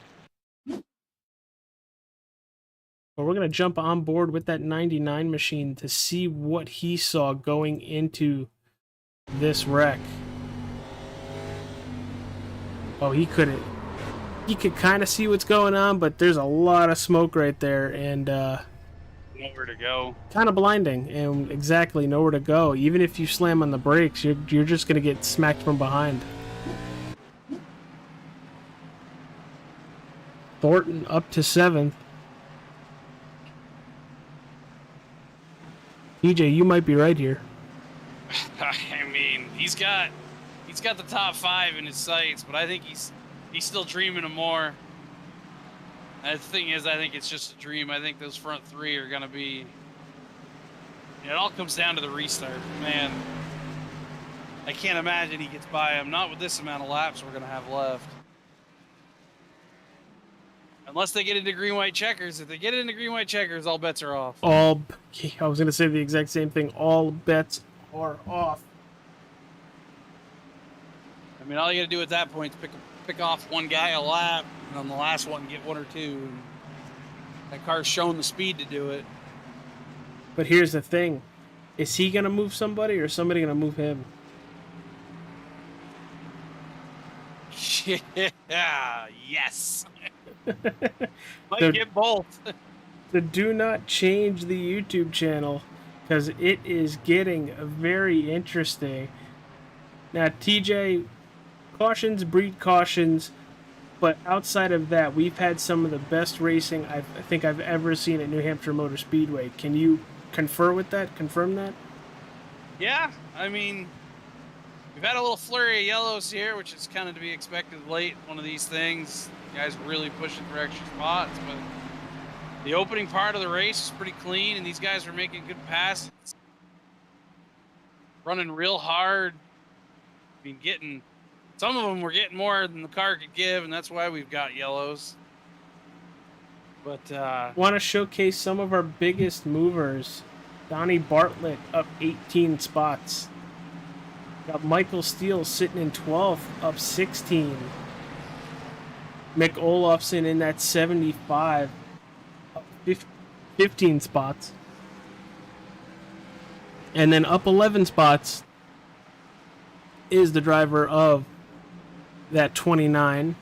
But we're going to jump on board with that 99 machine to see what he saw going into this wreck. Oh, he couldn't. you could kind of see what's going on, but there's a lot of smoke right there, and Nowhere to go. kind of blinding, and exactly nowhere to go. Even if you slam on the brakes, you're just gonna get smacked from behind. Thornton up to 7th. TJ, you might be right here. I mean, he's got the top 5 in his sights, but I think he's still dreaming of more. And the thing is, I think it's just a dream. I think those front 3 are gonna be. It all comes down to the restart, man. I can't imagine he gets by him. Not with this amount of laps we're gonna have left. Unless they get into green-white checkers. If they get into green-white checkers, all bets are off. I was gonna say the exact same thing. All bets are off. I mean, all you gotta do at that point is pick off one guy a lap, and on the last one get 1 or 2. And that car's shown the speed to do it. But here's the thing: is he gonna move somebody, or is somebody gonna move him? Yeah, yes. Might The- get both. So do not change the YouTube channel, because it is getting very interesting. Now, TJ, cautions breed cautions, but outside of that, we've had some of the best racing I think I've ever seen at New Hampshire Motor Speedway. Can you confirm that? Yeah, I mean, we've had a little flurry of yellows here, which is kind of to be expected late. One of these things, guys really pushing for extra spots, but the opening part of the race is pretty clean, and these guys were making good passes, running real hard. I mean, some of them were getting more than the car could give, and that's why we've got yellows. But Want to showcase some of our biggest movers. Donnie Bartlett up 18 spots. Got Michael Steele sitting in 12th, up 16. Mick Olofsson in that 75, up 15 spots. And then up 11 spots is the driver of that 29,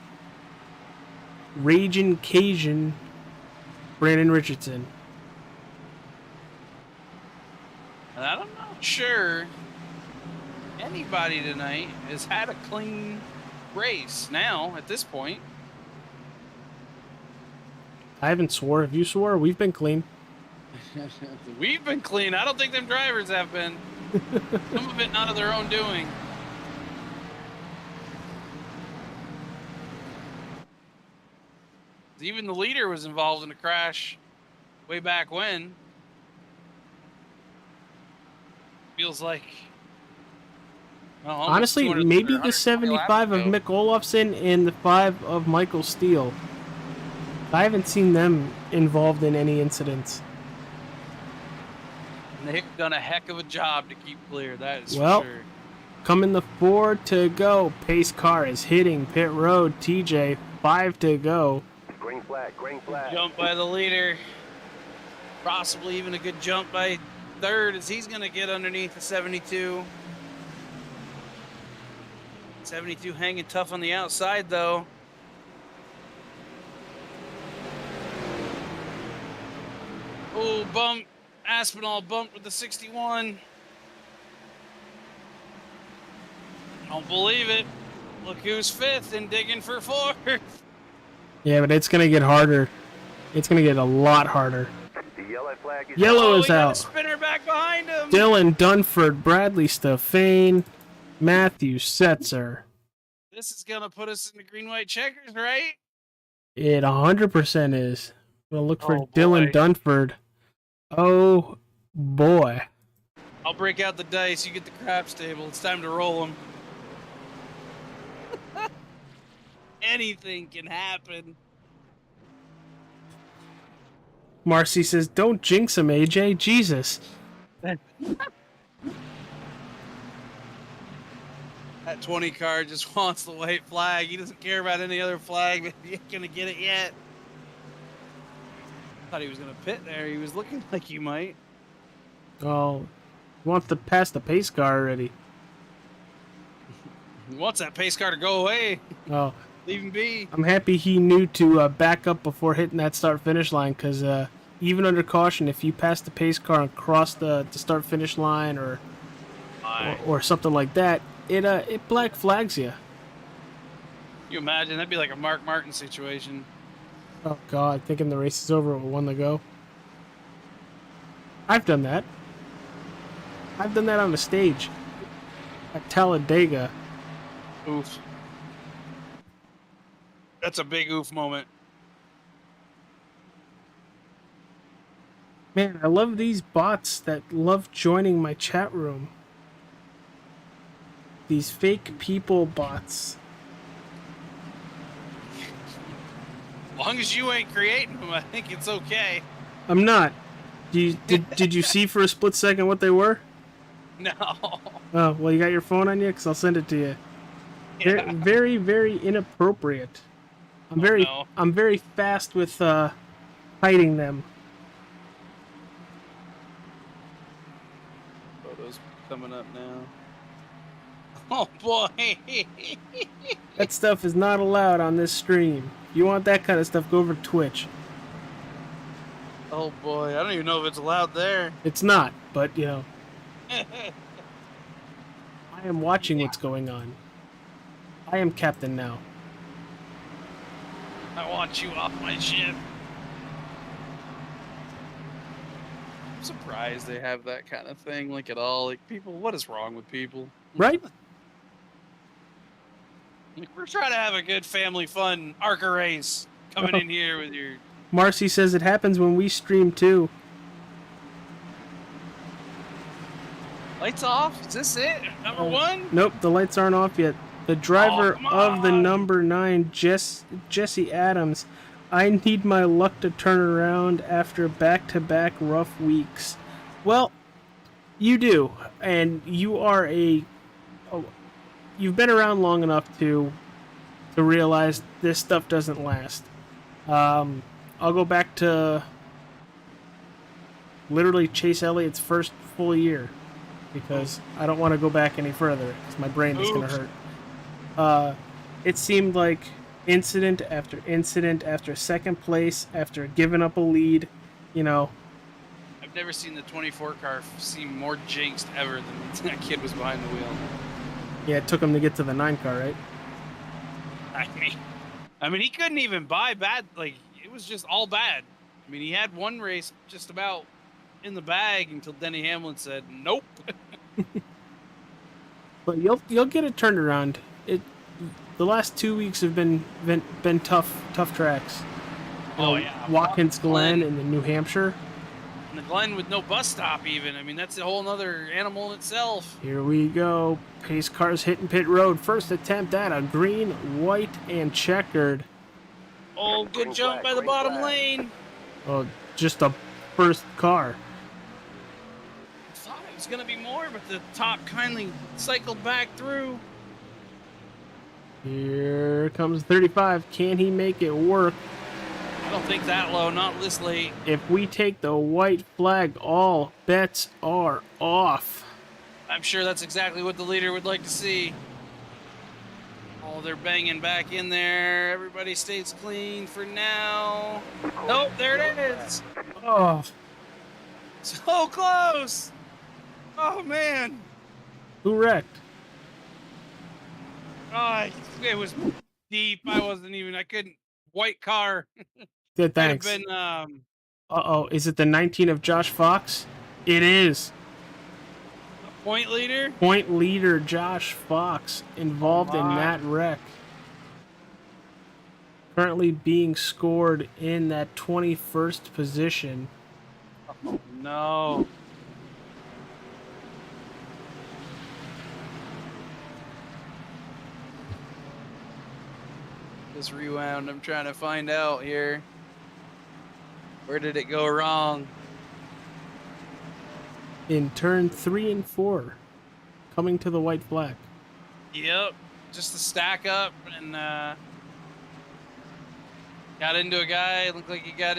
Raging Cajun, Brandon Richardson. and I'm not sure anybody tonight has had a clean race now at this point. I haven't swore. Have you swore? We've been clean. We've been clean. I don't think them drivers have been. Some of it not of their own doing. Even the leader was involved in a crash way back when. Feels like. Well, almost Honestly, 200 maybe or the 120 75 of laps ago. Mick Olofsson and the 5 of Michael Steele. I haven't seen them involved in any incidents. And they've done a heck of a job to keep clear. That is Well, for sure. Coming the 4 to go. Pace car is hitting pit road. TJ, 5 to go. Green flag, green flag. Jump by the leader. Possibly even a good jump by third, as he's going to get underneath the 72. 72 hanging tough on the outside, though. Oh, bump. Aspinall bumped with the 61. Don't believe it. Look who's 5th and digging for 4th. Yeah, but it's going to get harder. It's going to get a lot harder. The yellow flag is Yellow Oh, is he got a out. spinner back behind him. Dylan Dunford, Bradley Stefane, Matthew Setzer. This is going to put us in the green-white checkers, right? It 100% is. We'll look for Oh, Dylan boy. Dunford. Oh, boy. I'll break out the dice. You get the craps table. It's time to roll them. Anything can happen. Marcy says, don't jinx him, AJ. Jesus. That 20 card just wants the white flag. He doesn't care about any other flag, but he ain't gonna get it yet. Thought he was gonna pit there. He was looking like he might. Oh, he wants to pass the pace car already. He wants that pace car to go away. Oh, Leave him be. I'm happy he knew to back up before hitting that start-finish line, because even under caution, if you pass the pace car and cross the start-finish line or something like that, it black flags you. You imagine that'd be like a Mark Martin situation. Oh God, thinking the race is over with one to go. I've done that. I've done that on the stage at Talladega. Oof. That's a big oof moment. Man, I love these bots that love joining my chat room. These fake people bots. As long as you ain't creating them, I think it's okay. I'm not. Did you see for a split second what they were? No. Oh, well, you got your phone on you? Because I'll send it to you. Yeah. Very, very inappropriate. I'm very fast with hiding them. Photos coming up now. Oh boy. That stuff is not allowed on this stream. If you want that kind of stuff, go over to Twitch. Oh boy, I don't even know if it's allowed there. It's not, but you know. I am watching what's going on. I am captain now. I want you off my ship. I'm surprised they have that kind of thing, like at all. Like people, what is wrong with people? Right? Like, we're trying to have a good family fun ARCA race. Coming in here with your... Marcy says it happens when we stream too. Lights off? Is this it? Number one? Nope, the lights aren't off yet. The driver of the number 9, Jesse Adams. I need my luck to turn around after back-to-back rough weeks. Well, you do, and you are you've been around long enough to realize this stuff doesn't last. I'll go back to literally Chase Elliott's first full year, because I don't want to go back any further, because my brain is going to hurt. It seemed like incident after second place, after giving up a lead, you know. I've never seen the 24 car seem more jinxed ever than that kid was behind the wheel. Yeah, it took him to get to the 9 car, right? I mean, he couldn't even buy bad. Like, it was just all bad. I mean, he had one race just about in the bag until Denny Hamlin said, nope. But you'll get it turned around. The last 2 weeks have been tough tracks. You know, yeah. Watkins Glen and the New Hampshire. And the Glen with no bus stop even. I mean, that's a whole nother animal in itself. Here we go. Pace cars hitting pit road. First attempt at a green, white, and checkered. Oh, good jump by the bottom lane. Oh, just a first car. I thought it was going to be more, but the top kindly cycled back through. Here comes 35. Can he make it work? I don't think that low, not this late. If we take the white flag, all bets are off. I'm sure that's exactly what the leader would like to see. Oh, they're banging back in there. Everybody stays clean for now. Nope, there it is. Oh, So close. Oh, man. who wrecked? Oh, it was deep. I couldn't. White car. Good, Might have thanks. been, Uh-oh, is it the 19 of Josh Fox? It is. point leader. Point leader Josh Fox involved in that wreck. Currently being scored in that 21st position. Oh, no. This rewound, I'm trying to find out here. Where did it go wrong? In turn 3 and 4, coming to the white flag. Yep, just to stack up and got into a guy. Looked like he got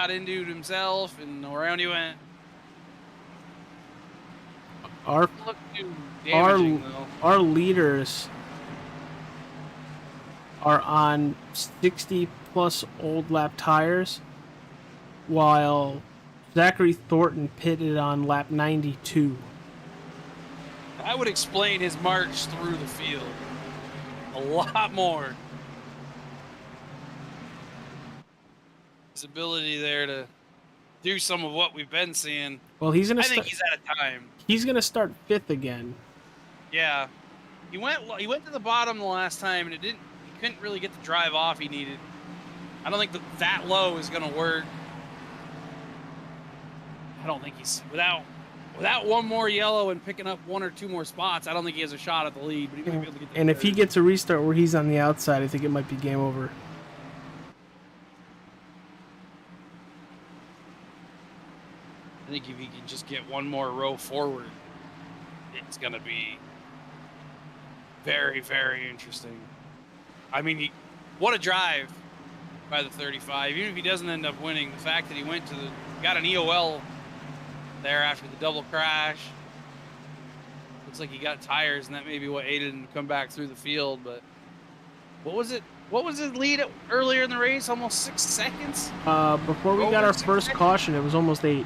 into himself, and around he went. Our Looked too damaging, though. our leaders are on 60-plus old lap tires, while Zachary Thornton pitted on lap 92. That would explain his march through the field a lot more. His ability there to do some of what we've been seeing. Well, he's gonna. I think he's out of time. He's gonna start 5th again. Yeah, he went to the bottom the last time, and he couldn't really get the drive off he needed. I don't think that low is gonna work. I don't think he's without one more yellow and picking up 1 or 2 more spots. I don't think he has a shot at the lead. But he might be able to get the and if he gets a restart where he's on the outside, I think it might be game over. I think if he can just get 1 more row forward, it's going to be very, very interesting. I mean, what a drive by the 35. Even if he doesn't end up winning, the fact that he got an EOL there after the double crash. Looks like he got tires, and that may be what aided him to come back through the field. But what was it? What was his lead earlier in the race? Almost 6 seconds? Before we got our first caution, it was almost 8.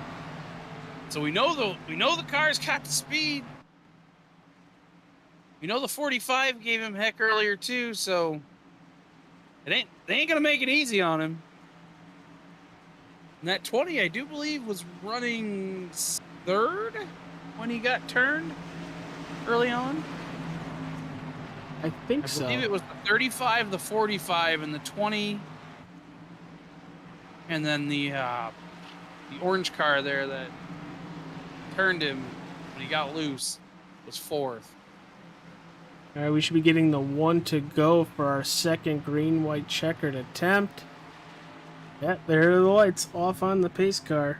So we know the car's got the speed. We know the 45 gave him heck earlier too, so they ain't gonna make it easy on him. And that 20, I do believe, was running 3rd when he got turned early on. I think so. I believe it was the 35, the 45, and the 20, and then the orange car there that turned him when he got loose was 4th. All right, we should be getting the 1 to go for our second green-white checkered attempt. Yeah, there are the lights off on the pace car.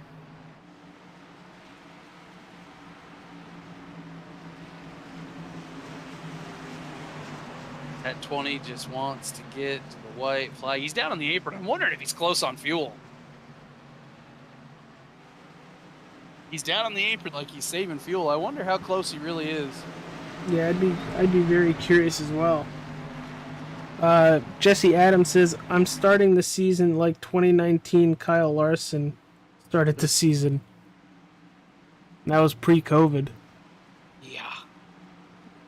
That 20 just wants to get to the white flag. He's down on the apron. I'm wondering if he's close on fuel. He's down on the apron like he's saving fuel. I wonder how close he really is. Yeah, I'd be very curious as well. Jesse Adams says, I'm starting the season like 2019 Kyle Larson started the season. That was pre-COVID. Yeah.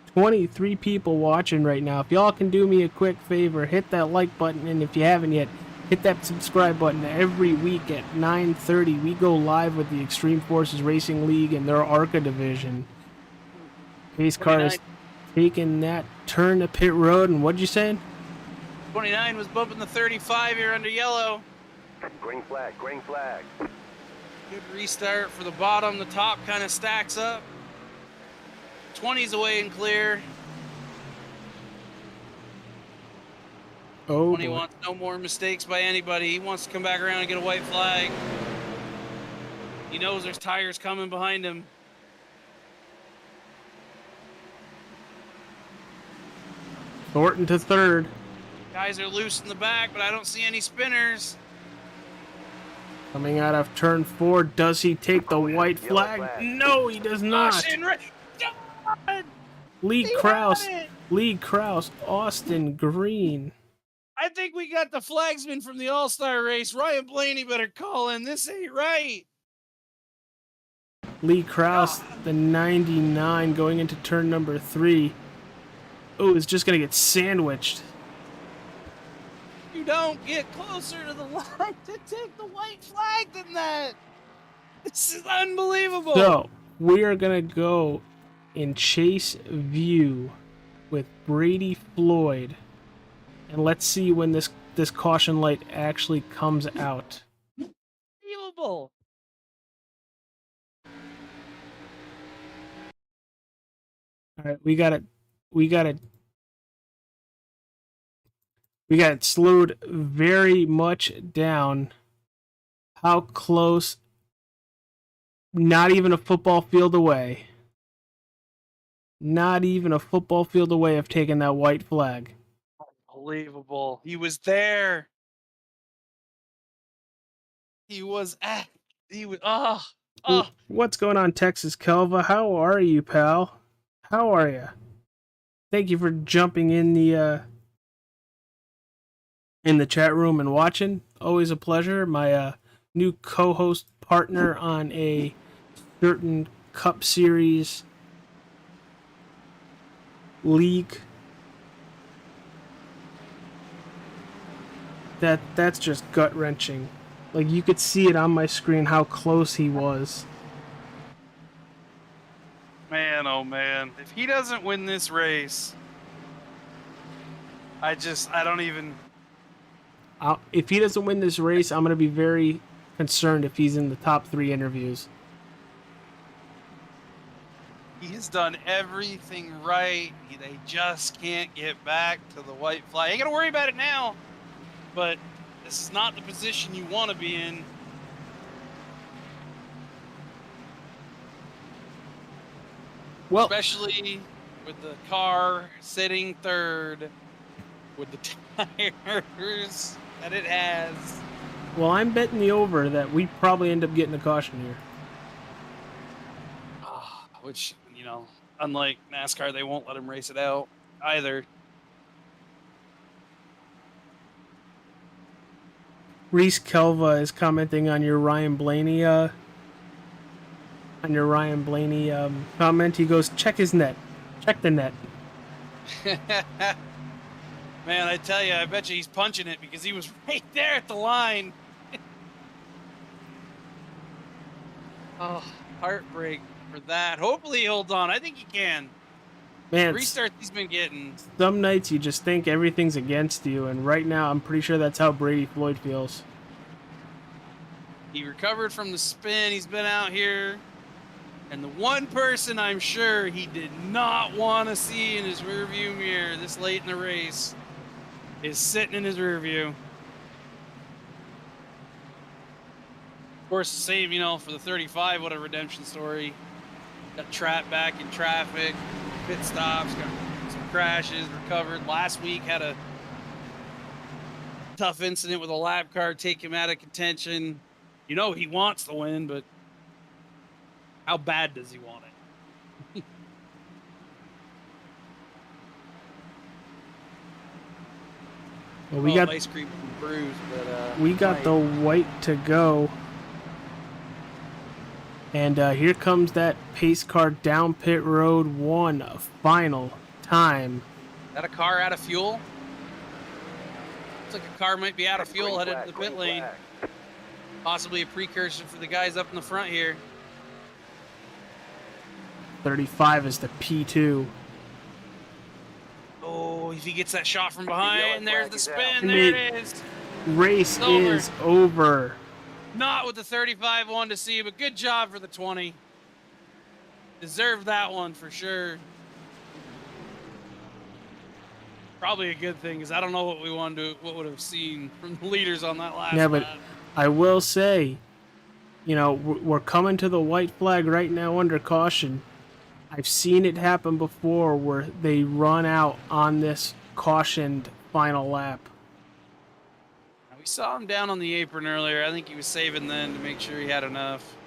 23 people watching right now. If y'all can do me a quick favor, hit that like button, and if you haven't yet, hit that subscribe button. Every week at 9:30, we go live with the Extreme Forces Racing League and their ARCA division. Pace car is taking that turn to pit road, and what'd you say? 29 was bumping the 35 here under yellow. Green flag, green flag. Good restart for the bottom. The top kind of stacks up. 20's away and clear. Oh, 20 wants no more mistakes by anybody. He wants to come back around and get a white flag. He knows there's tires coming behind him. Thornton to 3rd. Guys are loose in the back, but I don't see any spinners. Coming out of turn 4, does he take the white flag? No, he does not. Lee Krause, Austin Green. I think we got the flagsman from the All-Star race. Ryan Blaney better call in. This ain't right. Lee Krause, the 99, going into turn number 3. Oh, it's just going to get sandwiched. You don't get closer to the line to take the white flag than that. This is unbelievable. So, we are going to go in chase view with Brady Floyd. And let's see when this caution light actually comes out. Unbelievable. All right, we got it slowed very much down. How close? Not even a football field away. Not even a football field away of taking that white flag. Unbelievable. He was there. What's going on, Texas Kelva? How are you, pal? How are you? Thank you for jumping in the in the chat room and watching. Always a pleasure. My new co-host partner on a certain Cup Series league. That's just gut-wrenching. Like, you could see it on my screen how close he was. Man, oh man. If he doesn't win this race, I don't even... If he doesn't win this race, I'm going to be very concerned if he's in the top 3 interviews. He has done everything right. They just can't get back to the white flag. Ain't got to worry about it now, but this is not the position you want to be in. Well, especially with the car sitting third, with the tires that it has. well, I'm betting the over that we probably end up getting a caution here. Which, unlike NASCAR, they won't let him race it out either. Reese Kelva is commenting on your Ryan Blaney comment. He goes, check his net. Check the net. Man, I tell you, I bet you he's punching it because he was right there at the line. Oh, heartbreak for that. Hopefully he holds on. I think he can. Man, Restarts he's been getting. some nights you just think everything's against you, and right now I'm pretty sure that's how Brady Floyd feels. He recovered from the spin. He's been out here. And the one person I'm sure he did not want to see in his rearview mirror this late in the race is sitting in his rearview. Of course, the same, for the 35, what a redemption story. Got trapped back in traffic, pit stops, got some crashes, recovered. Last week had a tough incident with a lap car, take him out of contention. He wants the win, but how bad does he want it? Well, we got ice cream and bruise, but we got the white to go. And here comes that pace car down pit road one final time. Is that a car out of fuel? Looks like a car might be out of fuel headed to the pit lane. Possibly a precursor for the guys up in the front here. 35 is the P2. Oh, if he gets that shot from behind, there's the spin. There There it is. Race is over. Not with the 35 one to see, but good job for the 20. Deserved that one for sure. Probably a good thing, because I don't know what what would have seen from the leaders on that last Yeah, but lap. I will say, we're coming to the white flag right now under caution. I've seen it happen before where they run out on this cautioned final lap. We saw him down on the apron earlier. I think he was saving then to make sure he had enough.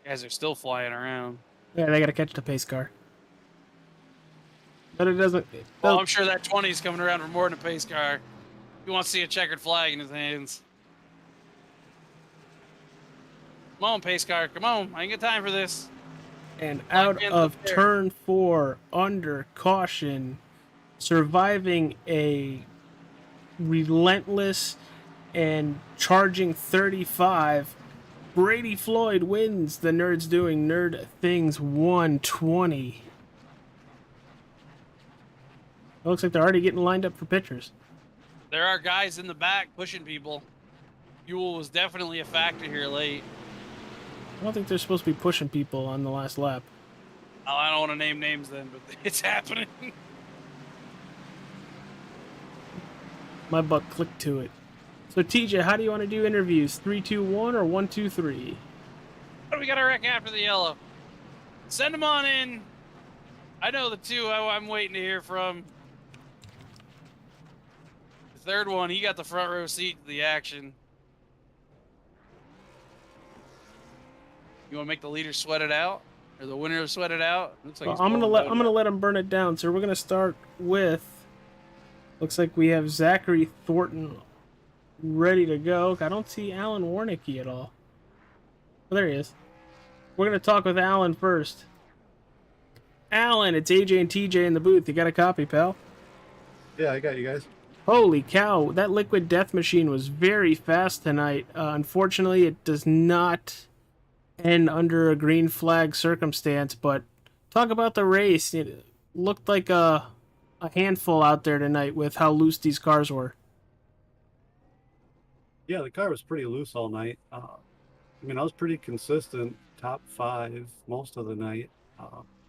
Guys are still flying around. Yeah, they got to catch the pace car. But it doesn't... Well, I'm sure that 20 is coming around for more than a pace car. He wants to see a checkered flag in his hands. Come on, pace car. Come on. I ain't got time for this. And out of turn 4, under caution, surviving a relentless and charging 35, Brady Floyd wins the Nerds Doing Nerd Things 120. It looks like they're already getting lined up for pictures. There are guys in the back pushing people. Fuel was definitely a factor here late. I don't think they're supposed to be pushing people on the last lap. Oh, I don't want to name names then, but it's happening. My butt clicked to it. So TJ, how do you want to do interviews? 3, 2, 1 or 1, 2, 3? What do we got to wreck after the yellow? Send them on in. I know the two I'm waiting to hear from. The third one, he got the front row seat to the action. You want to make the leader sweat it out, or the winner sweat it out? Looks like Well, I'm gonna let him burn it down. So we're gonna start with Looks like we have Zachary Thornton ready to go. I don't see Alan Warnicki at all. Oh, there he is. We're going to talk with Alan first. Alan, it's AJ and TJ in the booth. You got a copy, pal? Yeah, I got you guys. Holy cow, that liquid death machine was very fast tonight. Unfortunately, it does not end under a green flag circumstance, but talk about the race. It looked like a handful out there tonight with how loose these cars were. Yeah, the car was pretty loose all night. I mean, I was pretty consistent, top 5 most of the night.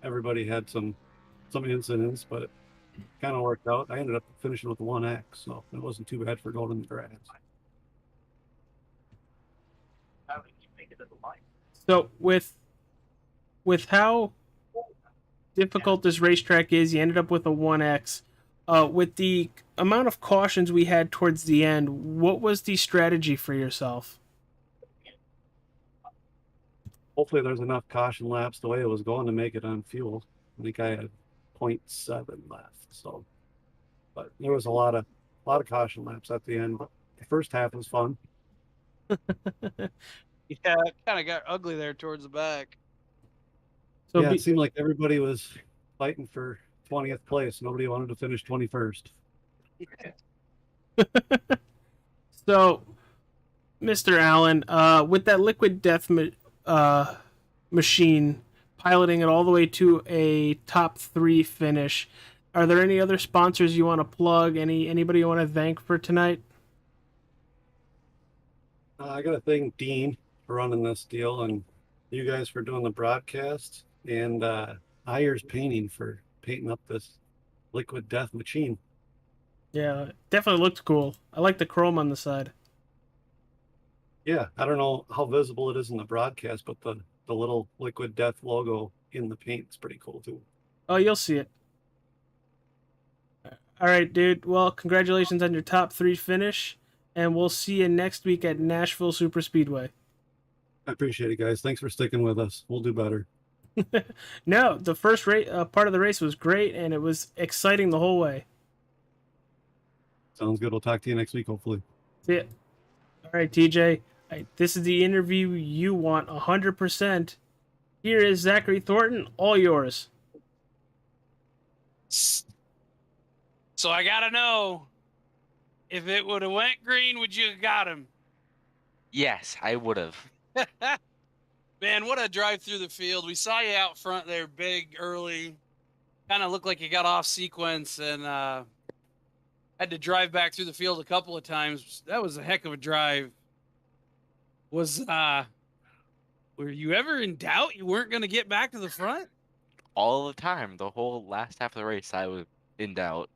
Everybody had some incidents, but it kind of worked out. I ended up finishing with the 1X, so it wasn't too bad for going in the grass. So with how difficult this racetrack is, you ended up with a 1X. With the amount of cautions we had towards the end, what was the strategy for yourself? Hopefully there's enough caution laps the way it was going to make it on fuel. I think I had 0.7 left, so but there was a lot of caution laps at the end. But the first half was fun. Yeah, it kind of got ugly there towards the back. So yeah, it seemed like everybody was fighting for 20th place. Nobody wanted to finish 21st. So, Mr. Allen, with that liquid death machine piloting it all the way to a top 3 finish, are there any other sponsors you want to plug? Anybody you want to thank for tonight? I got to thank Dean for running this deal and you guys for doing the broadcast and Ayers Painting for painting up this liquid death machine. Yeah, it definitely looked cool. I like the chrome on the side. Yeah, I don't know how visible it is in the broadcast, but the little liquid death logo in the paint is pretty cool too. Oh, you'll see it. All right, dude. Well, congratulations on your top 3 finish, and we'll see you next week at Nashville Super Speedway. I appreciate it, guys. Thanks for sticking with us. We'll do better. No, the first part of the race was great, and it was exciting the whole way. Sounds good. We'll talk to you next week, hopefully. See ya. All right, TJ. This is the interview you want 100%. Here is Zachary Thornton, all yours. So I gotta know, if it would have went green, would you have got him? Yes, I would have. Man, what a drive through the field. We saw you out front there big early. Kind of looked like you got off sequence and had to drive back through the field a couple of times. That was a heck of a drive. Were you ever in doubt you weren't going to get back to the front? All the time. The whole last half of the race, I was in doubt.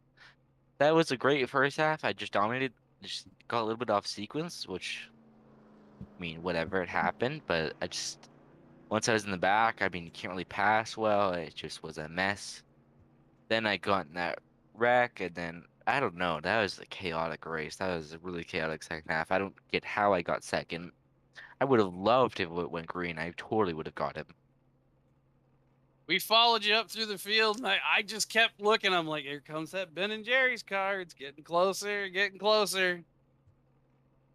That was a great first half. I just dominated, just got a little bit off sequence, which, I mean, whatever, it happened. But once I was in the back, I mean, you can't really pass well. It just was a mess. Then I got in that wreck, and then, I don't know, that was a chaotic race. That was a really chaotic second half. I don't get how I got second. I would have loved if it went green. I totally would have got him. We followed you up through the field, and I just kept looking. I'm like, here comes that Ben and Jerry's car. It's getting closer, getting closer.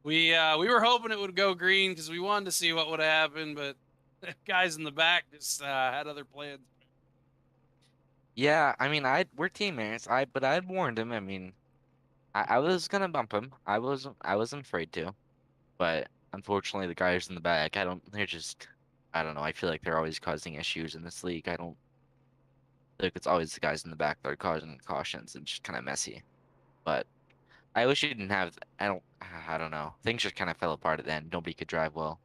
We were hoping it would go green because we wanted to see what would happen, but the guys in the back just had other plans. Yeah, I mean, we're teammates. But I'd warned him. I mean, I was gonna bump him. I wasn't afraid to, but unfortunately, the guys in the back, I don't know. I feel like they're always causing issues in this league. I don't like it's always the guys in the back that are causing cautions and just kind of messy. But I wish you didn't have. I don't know. Things just kind of fell apart at the end. Nobody could drive well.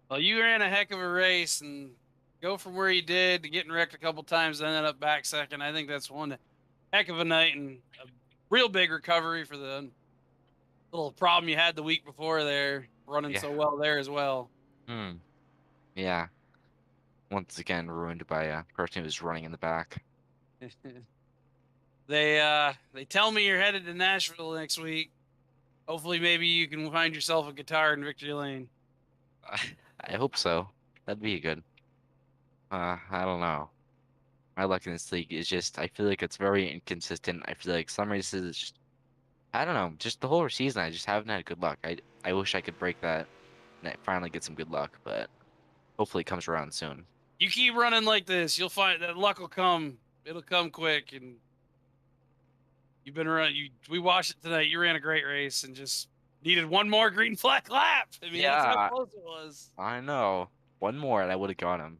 Well, you ran a heck of a race and go from where you did to getting wrecked a couple times, then ended up back second. I think that's one heck of a night and a real big recovery for the little problem you had the week before there, running so well there as well. Yeah. Once again, ruined by a person who was running in the back. They tell me you're headed to Nashville next week. Hopefully, maybe you can find yourself a guitar in Victory Lane. I hope so. That'd be good. I don't know. my luck in this league is just I feel like it's very inconsistent. I feel like some races, I don't know, just the whole season I just haven't had good luck. I wish I could break that and I finally get some good luck, but hopefully it comes around soon. You keep running like this, you'll find that luck will come. It'll come quick, and you've been running. We watched it tonight. You ran a great race and just needed one more green flag lap. I mean, that's how Yeah, close it was. I know. One more and I would have got him.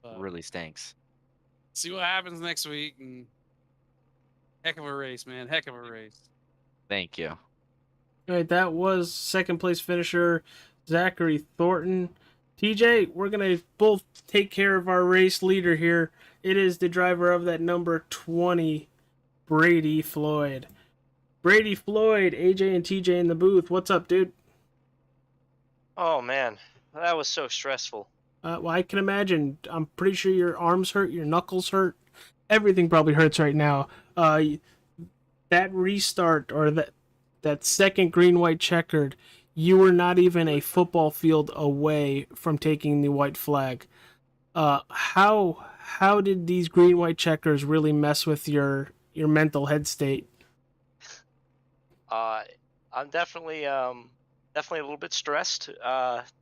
But Really stinks. see what happens next week. And heck of a race, man. Heck of a race. Thank you. All right, that was second place finisher Zachary Thornton. TJ, we're going to both take care of our race leader here. It is the driver of that number 20, Brady Floyd. Brady Floyd, AJ and TJ in the booth. What's up, dude? Oh man, that was so stressful. Well, I can imagine. I'm pretty sure your arms hurt, your knuckles hurt. Everything probably hurts right now. That restart or that second green-white checkered, you were not even a football field away from taking the white flag. How did these green-white checkers really mess with your mental head state? I'm definitely definitely a little bit stressed.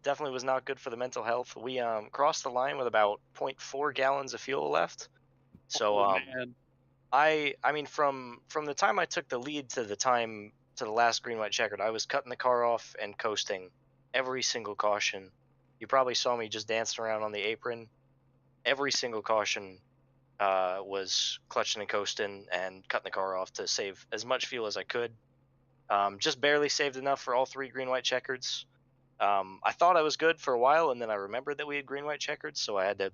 Definitely was not good for the mental health. We crossed the line with about 0.4 gallons of fuel left. So Man. I mean from the time I took the lead to the last green white checkered, I was cutting the car off and coasting every single caution. You probably saw me just dancing around on the apron. Every single caution was clutching and coasting and cutting the car off to save as much fuel as I could. Just barely saved enough for all three green white checkers. I thought I was good for a while, and then I remembered that we had green white checkers, so I had to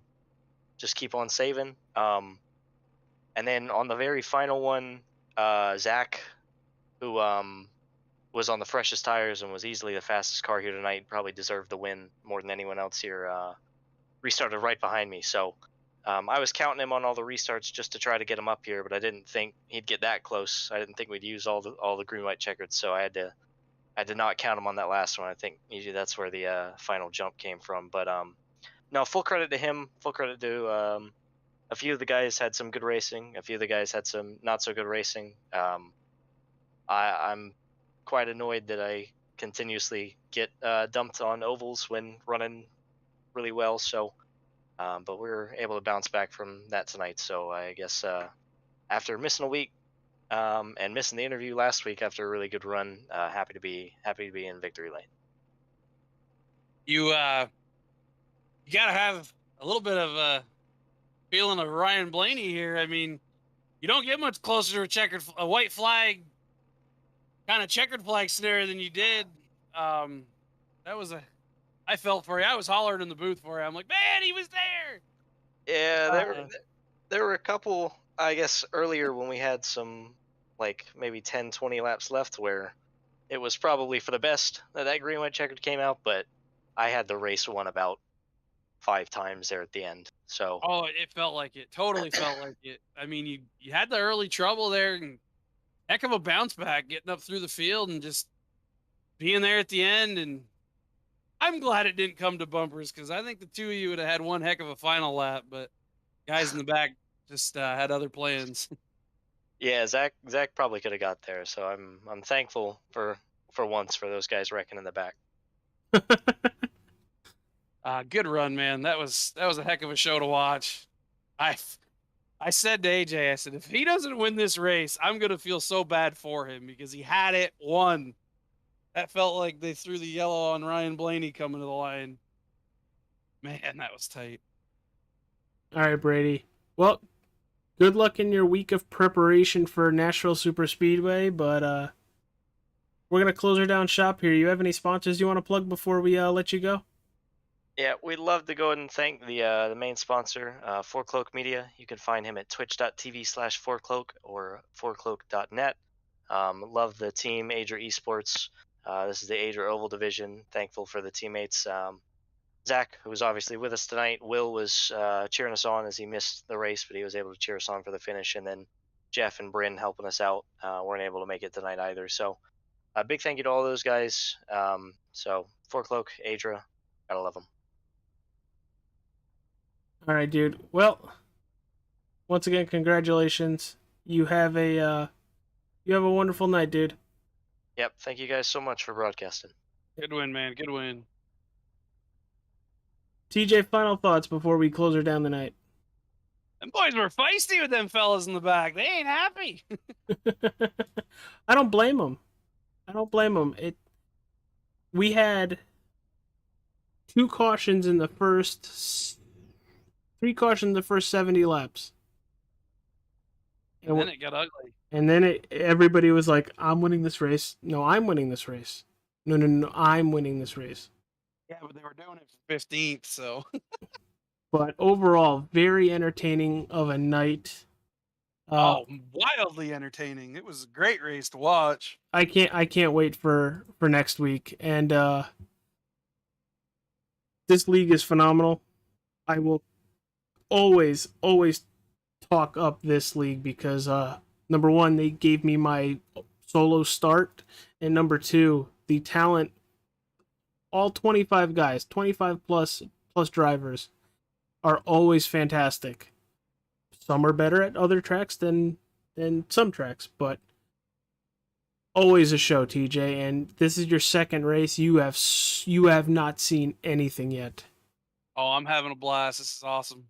just keep on saving. And then on the very final one, Zach, who was on the freshest tires and was easily the fastest car here tonight, probably deserved the win more than anyone else here, restarted right behind me. So I was counting him on all the restarts just to try to get him up here, but I didn't think he'd get that close. I didn't think we'd use all the green white checkers, so I did not count him on that last one. I think usually that's where the final jump came from. But no, full credit to him. Full credit to a few of the guys had some good racing. A few of the guys had some not so good racing. I'm quite annoyed that I continuously get dumped on ovals when running really well. So. But we were able to bounce back from that tonight. So I guess after missing a week and missing the interview last week after a really good run, happy to be in victory lane. You gotta have a little bit of a feeling of Ryan Blaney here. I mean, you don't get much closer to a white flag, kind of checkered flag scenario than you did. I felt for you. I was hollering in the booth for you. I'm like, man, he was there. Yeah, there were a couple, I guess, earlier when we had some, like, maybe 10, 20 laps left where it was probably for the best that green white checkered came out, but I had the race won about 5 times there at the end. So Oh, it felt like it. Totally felt like it. I mean, you had the early trouble there, and heck of a bounce back getting up through the field and just being there at the end. And I'm glad it didn't come to bumpers, because I think the two of you would have had one heck of a final lap, but guys in the back just had other plans. yeah, Zach probably could have got there. So I'm thankful for once for those guys wrecking in the back. Good run, man. That was a heck of a show to watch. I said to AJ, I said, if he doesn't win this race, I'm gonna feel so bad for him, because he had it won. That felt like they threw the yellow on Ryan Blaney coming to the line. Man, that was tight. All right, Brady. Well, good luck in your week of preparation for Nashville Super Speedway, but we're going to close her down shop here. You have any sponsors you want to plug before we let you go? Yeah, we'd love to go ahead and thank the main sponsor, Four Cloak Media. You can find him at twitch.tv/4cloak or fourcloak.net. Love the team, Adria Esports. This is the Adria Oval Division. Thankful for the teammates. Zach, who was obviously with us tonight. Will was cheering us on as he missed the race, but he was able to cheer us on for the finish. And then Jeff and Bryn helping us out. Weren't able to make it tonight either. So a big thank you to all those guys. So Four Cloak, Adria, gotta love them. All right, dude. Well, once again, congratulations. You have a wonderful night, dude. Yep. Thank you guys so much for broadcasting. Good win, man. Good win. TJ, final thoughts before we close her down tonight. Them boys were feisty with them fellas in the back. They ain't happy. I don't blame them. We had 3 cautions in the first 70 laps. And then it got ugly. And then everybody was like, I'm winning this race. No, I'm winning this race. No, I'm winning this race. Yeah, but they were doing it for 15th, so. But overall, very entertaining of a night. Wildly entertaining. It was a great race to watch. I can't wait for next week. And this league is phenomenal. I will always talk up this league because number one, they gave me my solo start, and number two, the talent. All 25 guys, 25 plus drivers, are always fantastic. Some are better at other tracks than some tracks, but always a show, TJ. And this is your second race. You have not seen anything yet. Oh, I'm having a blast. This is awesome.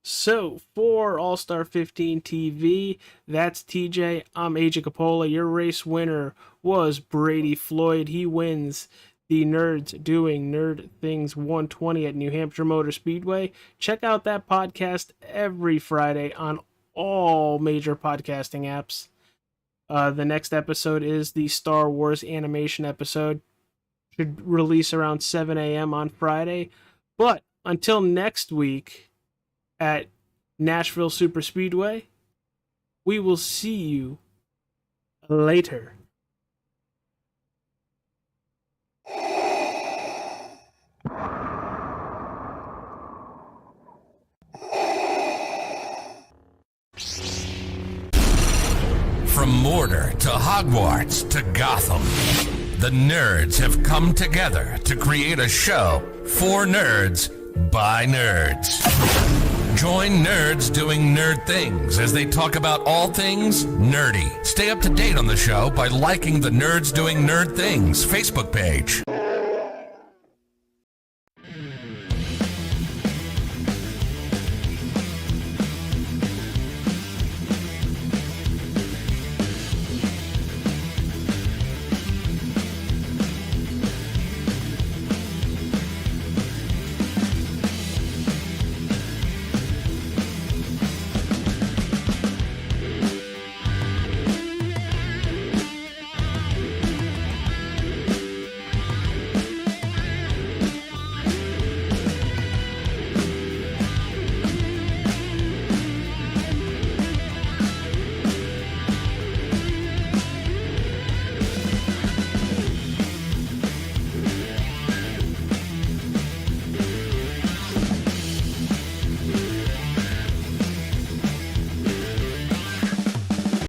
So for All Star 15 TV, that's TJ. I'm AJ Capola. Your race winner was Brady Floyd. He wins the Nerds Doing Nerd Things 120 at New Hampshire Motor Speedway. Check out that podcast every Friday on all major podcasting apps. The next episode is the Star Wars animation episode. Should release around 7 a.m. on Friday. But until next week at Nashville Super Speedway, we will see you later. From Mordor to Hogwarts to Gotham, the nerds have come together to create a show for nerds by nerds. Join Nerds Doing Nerd Things as they talk about all things nerdy. Stay up to date on the show by liking the Nerds Doing Nerd Things Facebook page.